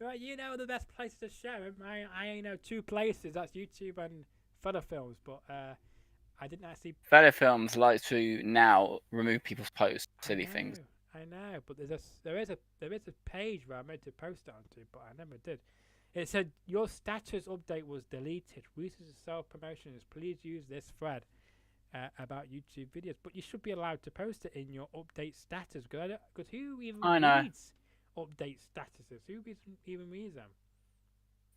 Well, you know the best places to share it. I know 2 places. That's YouTube and Fodder Films, but I didn't actually. Fellow Films like to now remove people's posts, silly things. I know, but there is a page where I meant to post it onto, but I never did. It said your status update was deleted. Reasons of self-promotion is please use this thread about YouTube videos, but you should be allowed to post it in your update status. Because who even reads update statuses? Who even reads them?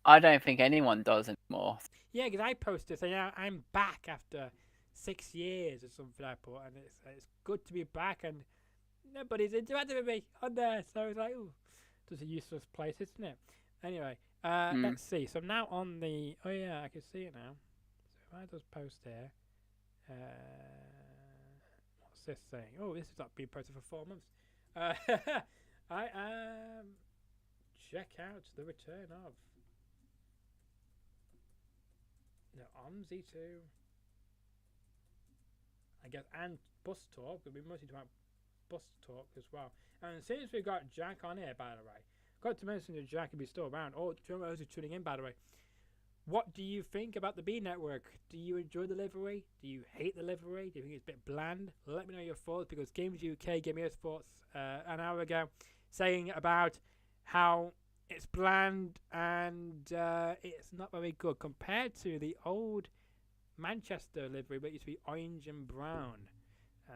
I don't think anyone does anymore. Yeah, because I posted saying I'm back after 6 years or something I put, and it's good to be back, and nobody's interacting with me on there, so it's like, ooh, just a useless place, isn't it? Anyway, let's see. So now on the, oh yeah, I can see it now. So if I just post here, what's this saying? Oh, this has not been posted for 4 months. I check out the return of the OMSI 2, I guess, and Bus Talk. We'll be mostly talking about Bus Talk as well. And since we've got Jack on here, by the way, got to mention that Jack will be still around. Or to those who are tuning in, by the way, what do you think about the B Network? Do you enjoy the livery? Do you hate the livery? Do you think it's a bit bland? Let me know your thoughts, because Games UK gave me his thoughts an hour ago, saying about how it's bland and it's not very good compared to the old Manchester livery, but it used to be orange and brown,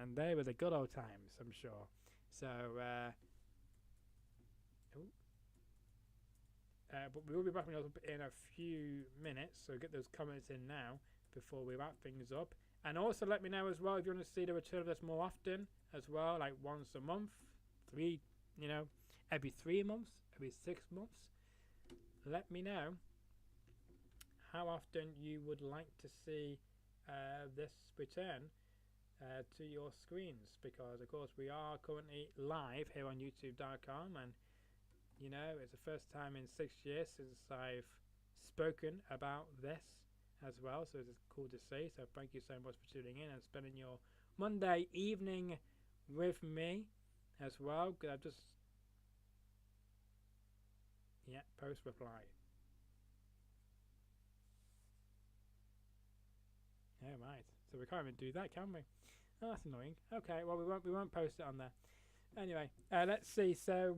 and they were the good old times, I'm sure. So but we will be wrapping up in a few minutes, so get those comments in now before we wrap things up. And also let me know as well if you want to see the return of this more often as well, like once a month, every 3 months, every 6 months. Let me know how often you would like to see this return to your screens, because of course we are currently live here on youtube.com, and it's the first time in 6 years since I've spoken about this as well, so it's cool to see. So thank you so much for tuning in and spending your Monday evening with me as well, because I've just post reply. Yeah, right. So we can't even do that, can we? Oh, that's annoying. Okay, well we won't post it on there. Anyway, let's see. So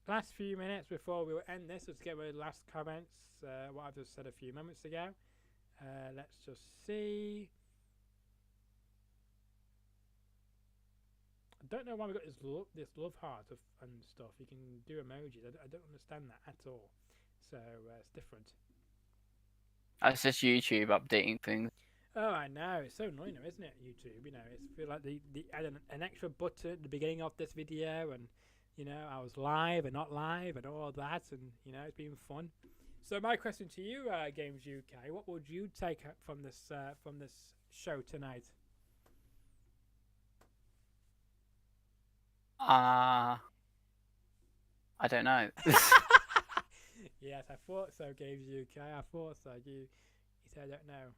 last few minutes before we will end this, let's get rid of the last comments. What I've just said a few moments ago. Let's just see. I don't know why we got this love heart and stuff. You can do emojis. I don't understand that at all. So it's different. That's just YouTube updating things. Oh, I know. It's so annoying, isn't it? YouTube. It's feel like they added an extra button at the beginning of this video, and I was live and not live and all that, and it's been fun. So my question to you, Games UK, what would you take from this show tonight? I don't know. Yes, I thought so, Games UK. I thought so. You said I don't know.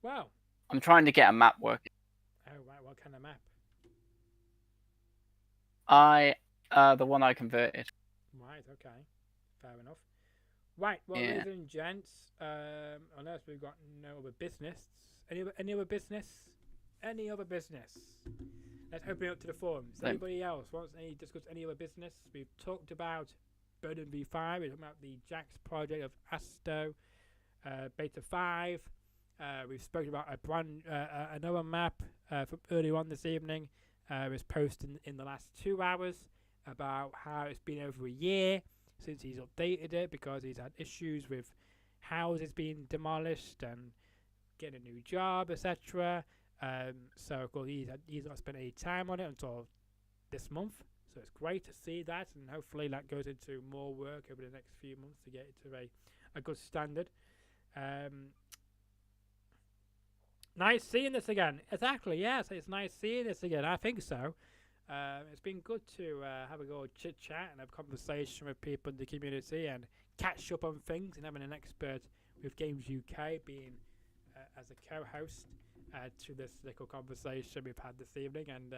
Well, I'm trying to get a map working. Oh, right. What kind of map? The one I converted. Right. Okay. Fair enough. Right. Well, ladies and gents, unless we've got no other business, any other business? Any other business? Let's open it up to the forums. Anybody else wants to discuss any other business? We've talked about Burden V5. We're talking about the Jax project of Adstow, Beta 5. We've spoken about another map from earlier on this evening. Was posted in the last 2 hours about how it's been over a year since he's updated it because he's had issues with houses being demolished and getting a new job, etc. So of course he's not spent any time on it until this month. So it's great to see that, and hopefully that goes into more work over the next few months to get it to a good standard. Nice seeing this again. Exactly, yes, it's nice seeing this again. I think so. It's been good to have a good chit chat and have a conversation with people in the community and catch up on things, and having an expert with Games UK being as a co-host to this little conversation we've had this evening, and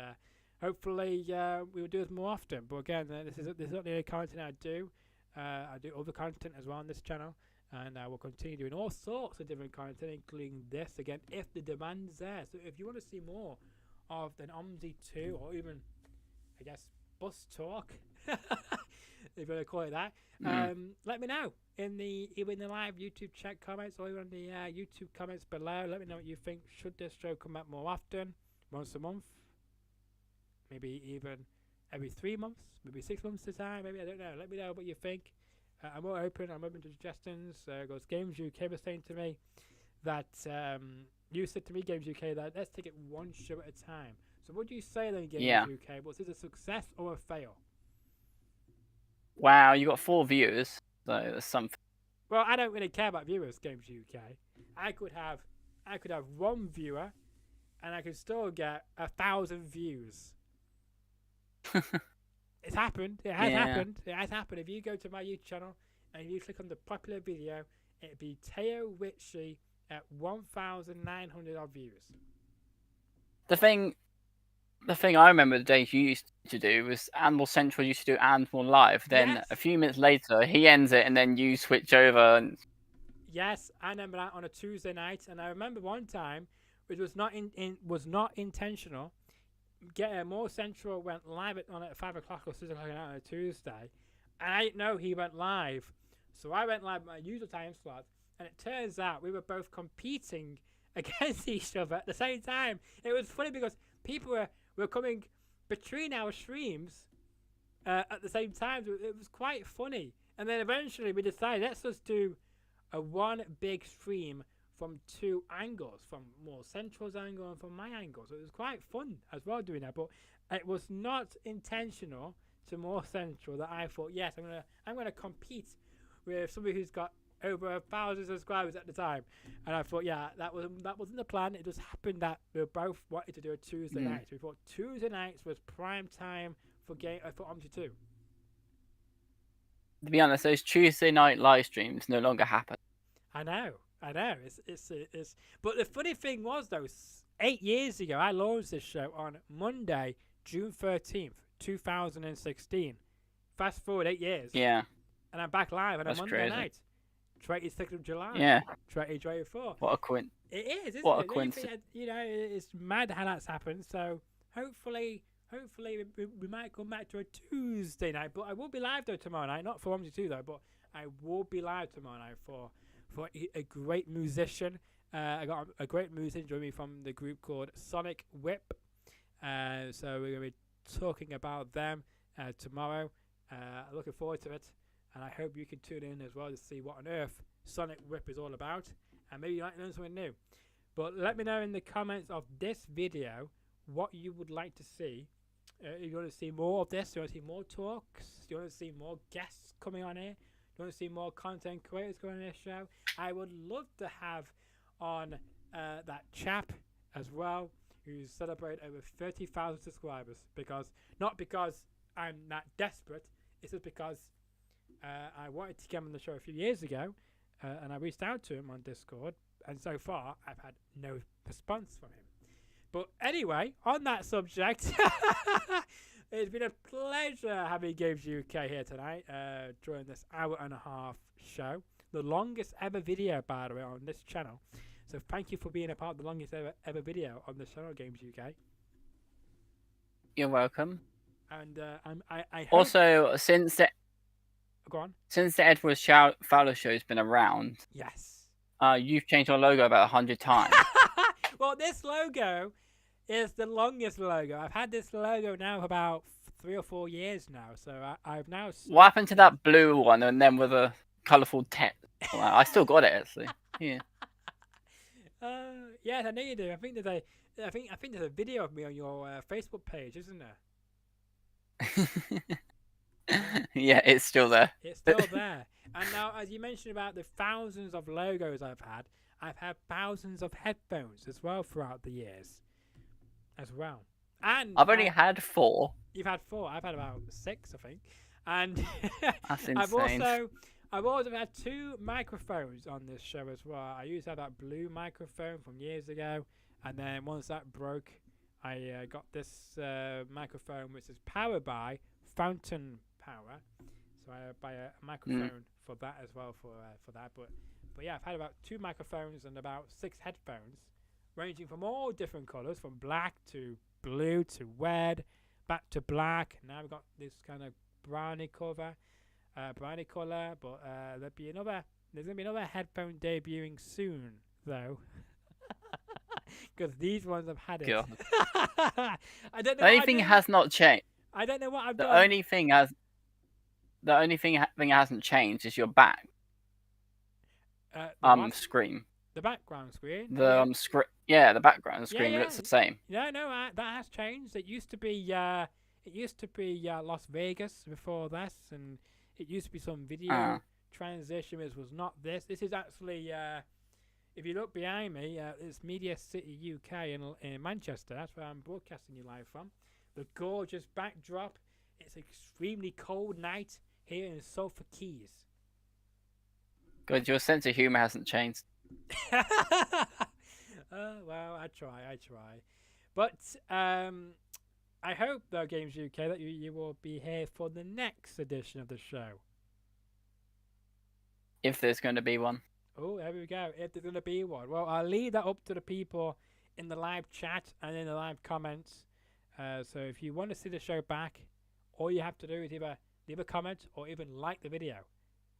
hopefully we will do this more often. But again, this is not the only content I do. I do other content as well on this channel, and I will continue doing all sorts of different content, including this again, if the demand's there. So if you want to see more of an OMSI 2, or even, I guess, bus talk, if you want to call it that, let me know either in the live YouTube chat comments or even in the YouTube comments below. Let me know what you think. Should this show come out more often, once a month, maybe even every 3 months, maybe 6 months at a time, maybe, I don't know. Let me know what you think. I'm all open. I'm open to suggestions. Because Games UK was saying to me that you said to me, Games UK, that let's take it one show at a time. So what do you say then, Games UK? Was this a success or a fail? Wow, you got 4 viewers, so that's something. Well, I don't really care about viewers, Games UK. I could have 1 viewer, and I could still get 1,000 views. It's happened. It has happened. It has happened. If you go to my YouTube channel and you click on the popular video, it'd be Teo Witchy at 1,900 odd views. The thing I remember the days you used to do was Animal Central used to do Animal Live. Then a few minutes later, he ends it, and then you switch over. And yes, I remember that on a Tuesday night, and I remember one time, which was not intentional. More Central went live at 5 o'clock or 6 o'clock on a Tuesday, and I didn't know he went live, so I went live at my usual time slot, and it turns out we were both competing against each other at the same time. It was funny because people were coming between our streams at the same time. So it was quite funny, and then eventually we decided, let's just do a one big stream from 2 angles, from more Central's angle and from my angle. So it was quite fun as well doing that, but it was not intentional to more Central that I thought, yes, I'm gonna compete with somebody who's got over 1,000 subscribers at the time, and I thought, yeah, that wasn't the plan. It just happened that we both wanted to do a Tuesday night. We thought Tuesday nights was prime time for OMSI 2. To be honest, those Tuesday night live streams no longer happen. I know. It's. But the funny thing was, though, 8 years ago, I launched this show on Monday, June 13th, 2016. Fast forward 8 years. Yeah. And I'm back live on a Monday night. 26th of July. Yeah. 2024. What a coincidence. It is, isn't what it? a coincidence. You know, it's mad how that's happened. So hopefully we might come back to a Tuesday night. But I will be live, though, tomorrow night. Not for OMSI 2, though, but I will be live tomorrow night for a great musician. I got a great musician joining me from the group called Sonic Whip. So we're going to be talking about them tomorrow. Looking forward to it. And I hope you can tune in as well to see what on earth Sonic Whip is all about. And maybe you might learn something new. But let me know in the comments of this video what you would like to see. If you want to see more of this, do you want to see more talks? Do you want to see more guests coming on here? Do you want to see more content creators going on this show? I would love to have on that chap as well, who's celebrated over 30,000 subscribers. Not because I'm that desperate, it's just because I wanted to get him on the show a few years ago, and I reached out to him on Discord, and so far I've had no response from him. But anyway, on that subject, it's been a pleasure having Games UK here tonight during this hour-and-a-half show. The longest ever video, by the way, on this channel. So thank you for being a part of the longest ever video on this channel, Games UK. You're welcome. And I hope... Also, since the Go on. Since the Fowler show's been around, yes, You've changed your logo about 100 times. Well, this logo is the longest logo. I've had this logo now for about 3 or 4 years now. So I've now. What happened to that blue one and then with a colourful text? Well, I still got it actually. Yeah. Yes, I know you do. I think there's a video of me on your Facebook page, isn't there? Yeah, it's still there. It's still there. And now, as you mentioned about the thousands of logos I've had thousands of headphones as well throughout the years, as well. And I've only had 4. You've had 4. I've had about 6, I think. And That's insane. I've also had 2 microphones on this show as well. I used to have that blue microphone from years ago, and then once that broke, I got this microphone which is powered by fountain power. So I buy a microphone for that as well for that. But yeah, I've had about 2 microphones and about 6 headphones, ranging from all different colours, from black to blue to red, back to black. Now we've got this kind of brownie colour. But there's gonna be another headphone debuting soon, though, because these ones I've had it. I don't know. The only thing has not changed. I don't know what I've The done. only thing thing hasn't changed is your back. Screen. The background screen. The the background screen looks the same. No, that has changed. It used to be Las Vegas before this, and it used to be some video transition. This was not this. This is actually, if you look behind me, it's Media City UK in Manchester. That's where I'm broadcasting you live from. The gorgeous backdrop. It's an extremely cold night here in Sulphur Keys. Good, your sense of humour hasn't changed. Well, I try. But I hope, though, Games UK, that you will be here for the next edition of the show. If there's going to be one. Oh, there we go. If there's going to be one. Well, I'll leave that up to the people in the live chat and in the live comments. So if you want to see the show back, all you have to do is either leave a comment or even like the video.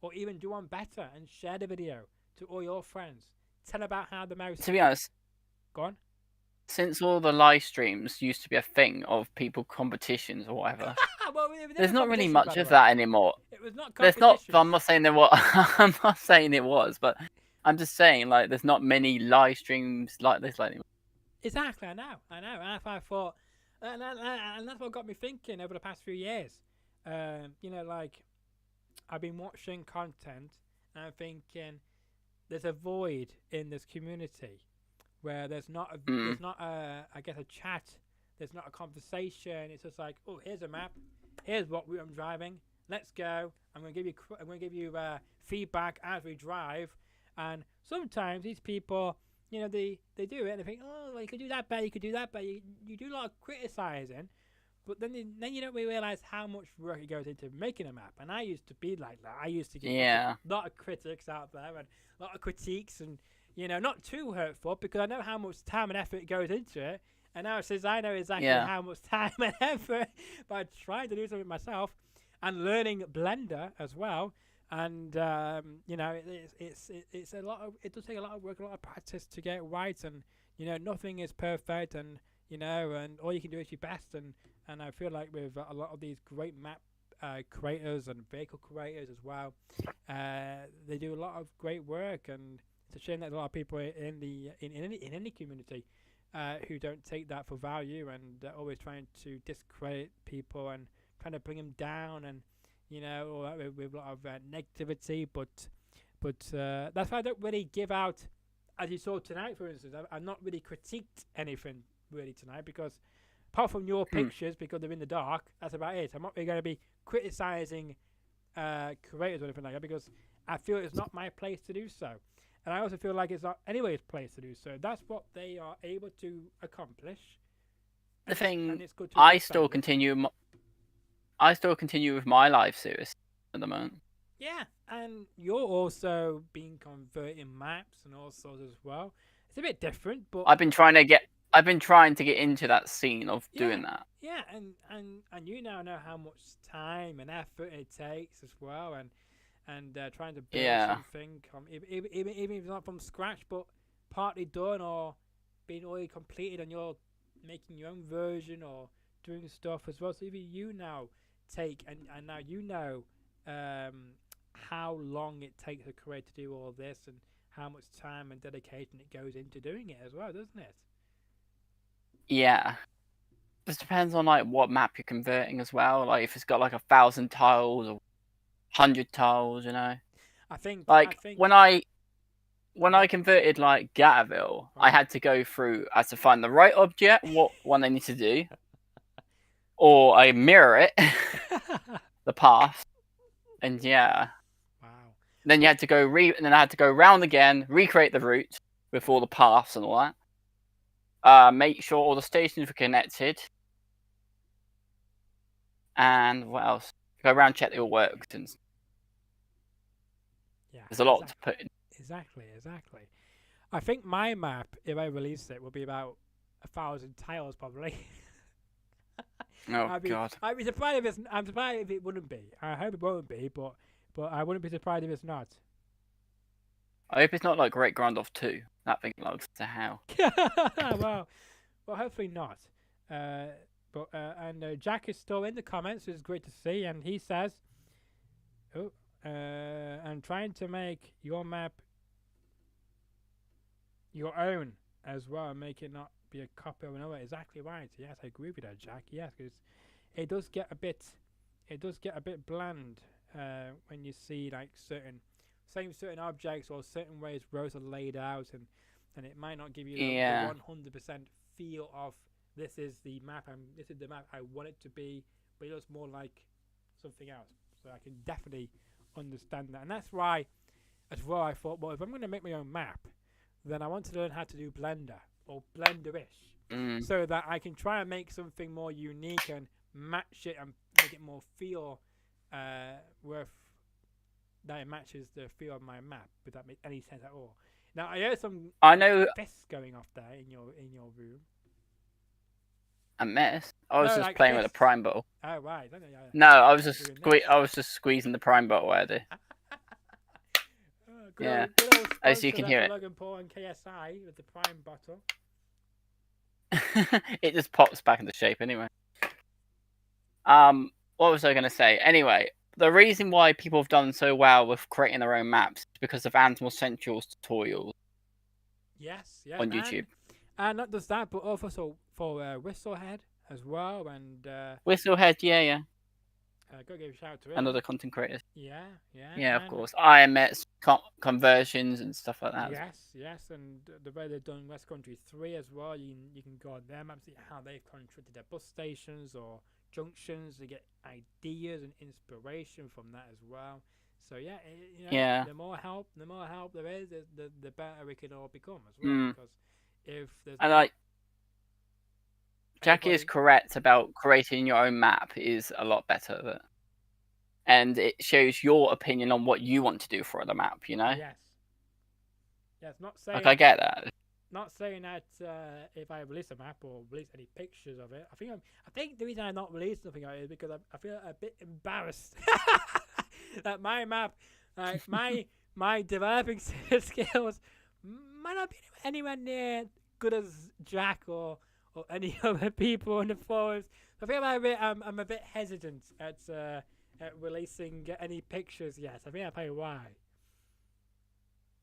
Or even do one better and share the video to all your friends. Tell about how the mouse... To be honest... Go on. Since all the live streams used to be a thing of people competitions or whatever, well, there's not really much of that anymore. It was not competition. There's not. I'm not saying there was. I'm not saying it was, but I'm just saying like there's not many live streams like this anymore. Exactly, I know. And I thought, and that's what got me thinking over the past few years. Like I've been watching content and I'm thinking there's a void in this community. Where there's not a chat, there's not a conversation. It's just like, oh, here's a map, here's what I'm driving. Let's go. I'm gonna give you feedback as we drive. And sometimes these people, they do it and they think, oh, well, you could do that better, you could do that better. You do a lot of criticizing, but then you don't really realize how much work it goes into making a map. And I used to be like that. I used to get a lot of critics out there and a lot of critiques and. Not too hurtful because I know how much time and effort goes into it. And now since I know exactly how much time and effort by trying to do something myself and learning Blender as well. And, it's a lot of, it does take a lot of work, a lot of practice to get it right. And, nothing is perfect and, and all you can do is your best. And I feel like with a lot of these great map creators and vehicle creators as well, they do a lot of great work and, it's a shame that there's a lot of people in any community who don't take that for value and always trying to discredit people and trying to bring them down and all that with a lot of negativity. But that's why I don't really give out, as you saw tonight, for instance. I've not really critiqued anything really tonight because apart from your pictures, because they're in the dark, that's about it. I'm not really going to be criticizing creators or anything like that because I feel it's not my place to do so. And I also feel like it's not anybody's place to do so. That's what they are able to accomplish. The thing, I still continue with my live series at the moment. Yeah, and you're also been converting maps and all sorts as well. It's a bit different, but I've been trying to get into that scene of doing that. Yeah, and you now know how much time and effort it takes as well, and and trying to build Yeah. something, even if it's not from scratch, but partly done or being already completed, and you're making your own version or doing stuff as well. So even you now take and now you know how long it takes a creator to do all this and how much time and dedication it goes into doing it as well, doesn't it? Yeah. This depends on like what map you're converting as well. Like if it's got like 1,000 tiles or 100 tiles, you know. I think Like when I converted like Gatterville, I right. had to go through. I had to find the right object, what one I need to do, or I mirror it, the path, and yeah. Wow. Then you had to go and then I had to go round again, recreate the route with all the paths and all that. Make sure all the stations were connected, and what else? Go around, check they all worked, and Yeah. there's a lot to put in. Exactly. I think my map, if I release it, will be about 1,000 tiles probably. Oh God! I'd be surprised if it's. I'm surprised if it wouldn't be. I hope it won't be, but I wouldn't be surprised if it's not. I hope it's not like Great Grandolph 2. That thing looks to hell. well, hopefully not. And Jack is still in the comments, which is great to see, and he says, "Oh, I'm trying to make your map your own as well, and make it not be a copy of another." Exactly right. Yes, I agree with that, Jack. Yes, because it does get a bit bland when you see like certain objects or certain ways rows are laid out, and it might not give you the 100% feel of this is the map I want it to be, but it looks more like something else. So I can definitely understand that, and that's why as well I thought, well, if I'm going to make my own map, then I want to learn how to do Blender or Blender-ish, so that I can try and make something more unique and match it and make it more feel worth that it matches the feel of my map. Would that make any sense at all? Now I heard some fists going off there in your room. A mess. I was No, just like playing with a fists. prime bottle. Oh right. No, I was just squeezing the prime bottle out there. Good old as you can hear it. Logan Paul and KSI with the prime bottle. It just pops back into shape anyway. What was I going to say? Anyway, the reason why people have done so well with creating their own maps is because of Animal Central's tutorials. Yes, on YouTube. And not just that, but also for Whistlehead as well, and Whistlehead, yeah. Go give a shout to him. And other content creators. Yeah, of course. IMS conversions and stuff like that. Yes, and the way they've done West Country 3 as well. You can go on their maps, see how they've constructed their bus stations or junctions to get ideas and inspiration from that as well. So the more help there is, the better it can all become as well. Because if there's Jackie is correct about creating your own map is a lot better, and it shows your opinion on what you want to do for the map. You know. Yes. Not saying. Like I get that. Not saying that if I release a map or release any pictures of it, I think the reason I'm not releasing something like it is because I feel a bit embarrassed that my map, my developing skills might not be anywhere near good as Jack or any other people in the forums. I feel I'm a bit hesitant at releasing any pictures yet. I think I'll tell you why.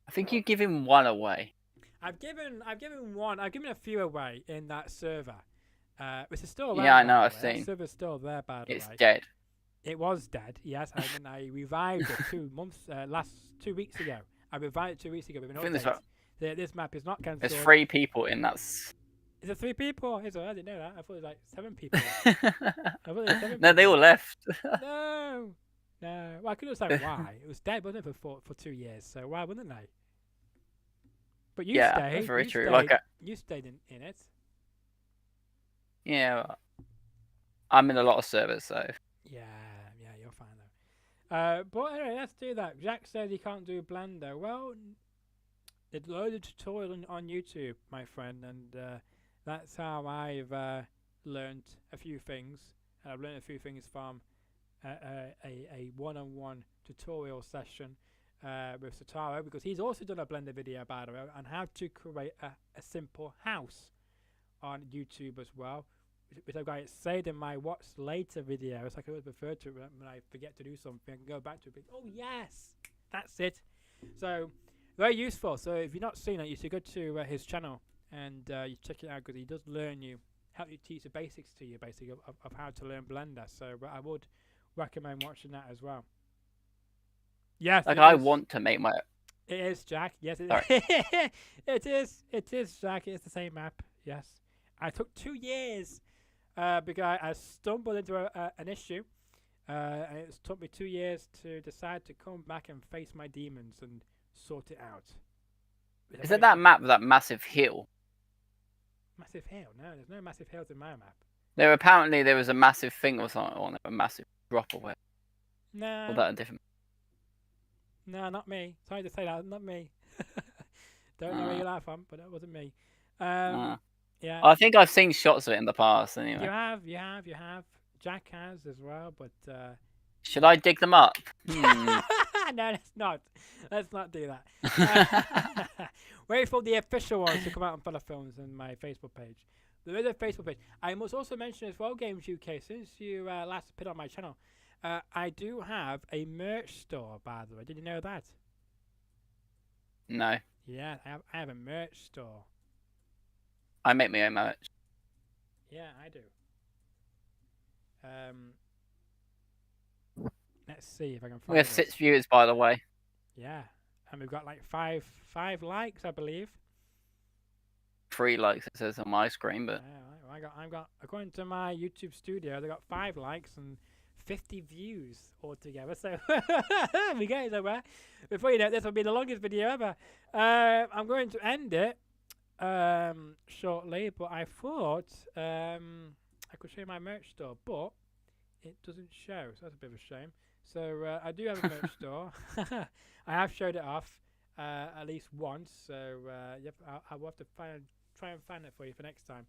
I think you're giving one away. I've given a few away in that server, which is still around. Yeah, I know. I've seen. The server's still there, by the way. It's dead. It was dead, yes, and then I revived it 2 weeks ago. I revived it 2 weeks ago with an update. This map is not cancelled. There's 3 people in that. Is it 3 people? I didn't know that. I thought it was like 7 people. No, they all left. No. Well, I couldn't understand why. It was dead, wasn't it, for 2 years? So why wouldn't they? But you stayed. That's very true. You stayed in it. Yeah, I'm in a lot of servers, so. Yeah, you're fine though. But anyway, let's do that. Jack says he can't do Blender. Well, there's loads of tutorials on YouTube, my friend, and that's how I've learned a few things. I've learned a few things from a one-on-one tutorial session with Sataro, because he's also done a Blender video, by the way, on how to create a simple house on YouTube as well, which I've got it saved in my watch later video. It's like I always refer to it when I forget to do something. I can go back to it and oh yes, that's it. So very useful. So if you've not seen it, you should go to his channel and you check it out, because he does help you teach the basics to you, basically, of how to learn Blender. So I would recommend watching that as well. Yes, like I want to make my. It is, Jack. Yes, it Sorry. is. It is. It is, Jack. It's the same map. Yes. I took 2 years because I stumbled into an issue. And it took me 2 years to decide to come back and face my demons and sort it out. Is it that map with that massive hill? Massive hill? No, there's no massive hills in my map. There was a massive thing or something on it, a massive drop or whatever. No. Or that a different. No, not me. Sorry to say that, not me. Don't know where you laugh from, but that wasn't me. Yeah. I think I've seen shots of it in the past. Anyway. You have. Jack has as well, but. Should I dig them up? No, let's not. Let's not do that. Wait for the official ones to come out on Fowler Films and my Facebook page. There is a Facebook page. I must also mention as well, Games UK, since you last appeared on my channel, I do have a merch store, by the way. Did you know that? No. Yeah, I have a merch store. I make my own merch. Yeah, I do. Let's see if I can find. We have 6 viewers, by the way. Yeah, and we've got like five likes, I believe. 3 likes, it says on my screen, but yeah, I got according to my YouTube studio, they got 5 likes and 50 views altogether. So we get somewhere. Before you know it, this will be the longest video ever. I'm going to end it shortly, but I thought I could show you my merch store, but it doesn't show, so that's a bit of a shame. So I do have a merch store. I have showed it off at least once, so yep, I will have to try and find it for you for next time.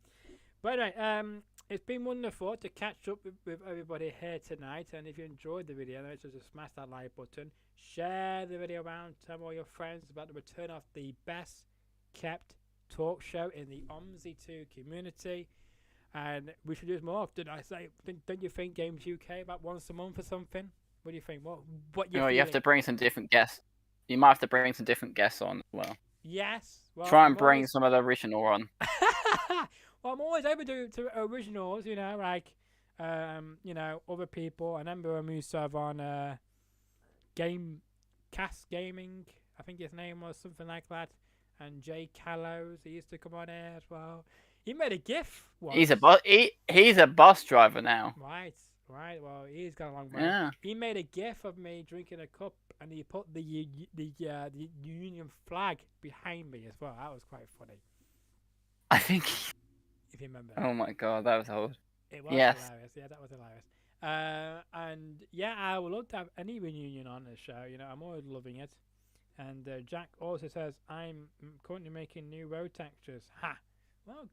But anyway, it's been wonderful to catch up with everybody here tonight, and if you enjoyed the video, then just smash that like button, share the video around, tell all your friends about the return of the best kept talk show in the OMSI 2 community. And we should do this more often. I say, don't you think, Games UK, about once a month or something? What do you think? What you have to bring some different guests. You might have to bring some different guests on as well. Yes. Well, try and bring some of the original on. Well, I'm always open to originals, you know, like other people. I remember Musov on Gaming, I think his name was something like that. And Jay Callows, he used to come on air as well. He made a GIF once. He's a bus driver now. Right. Well, he's got a long way. Yeah. He made a GIF of me drinking a cup, and he put the Union flag behind me as well. That was quite funny. I think. If you remember. Oh my god, that was old. It was hilarious. Yeah, that was hilarious. And yeah, I would love to have any reunion on the show. You know, I'm always loving it. And Jack also says, I'm currently making new road textures. Ha! Well,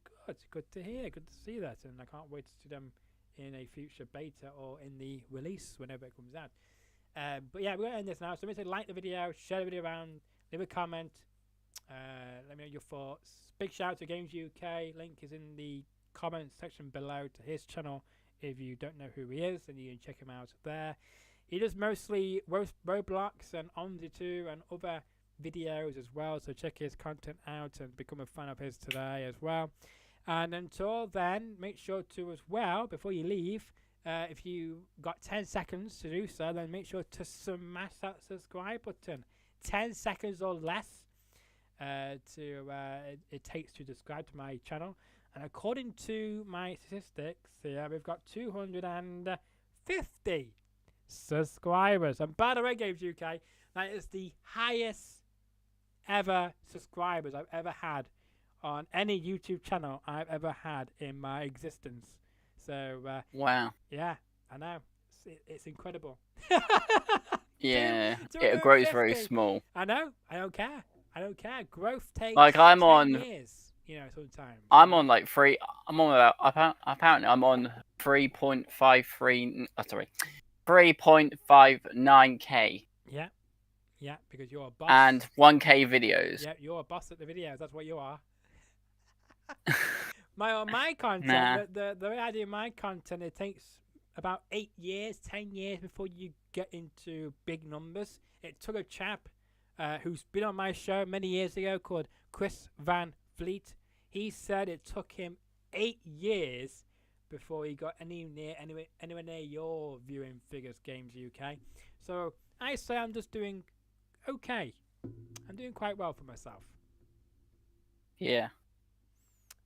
good to hear, good to see that, and I can't wait to see them in a future beta or in the release whenever it comes out. But yeah, we're going to end this now. So make sure to like the video, share the video around, leave a comment, let me know your thoughts. Big shout out to Games UK, link is in the comments section below to his channel. If you don't know who he is, then you can check him out there. He does mostly Roblox and OMSI 2 and other videos as well, so check his content out and become a fan of his today as well. And until then, make sure to as well, before you leave, if you got 10 seconds to do so, then make sure to smash that subscribe button. 10 seconds or less it takes to subscribe to my channel. And according to my statistics here, we've got 250 subscribers. And by the way, Games UK, that is the highest ever subscribers I've ever had on any YouTube channel I've ever had in my existence. So wow, yeah, I know, it's incredible. Yeah, it grows very small. I know, I don't care. Growth takes like I'm 10 on years, you know, sometimes. I'm on like apparently I'm on 3.53 sorry 3.59k Yeah, yeah, because you're a boss. and 1k videos. Yeah, you're a boss at the videos. That's what you are. My content, Nah. the way I do my content, it takes about 8 years, 10 years before you get into big numbers. It took a chap who's been on my show many years ago called Chris Van Fleet. He said it took him 8 years before he got anywhere near your viewing figures, Games UK. So I say I'm just doing okay. I'm doing quite well for myself. Yeah.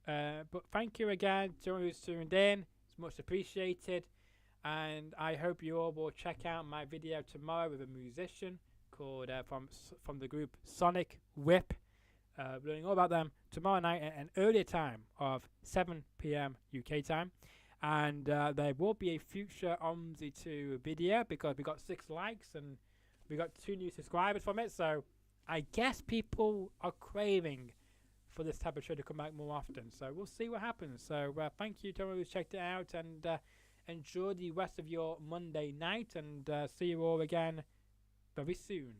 But thank you again to everyone who's tuned in. It's much appreciated. And I hope you all will check out my video tomorrow with a musician called from the group Sonic Whip. Learning all about them tomorrow night at an earlier time of 7 p.m. UK time. And there will be a future OMSI 2 video because we got 6 likes and we got 2 new subscribers from it. So I guess people are craving for this type of show to come back more often. So we'll see what happens. So thank you to everyone who's checked it out, and enjoy the rest of your Monday night, and see you all again very soon.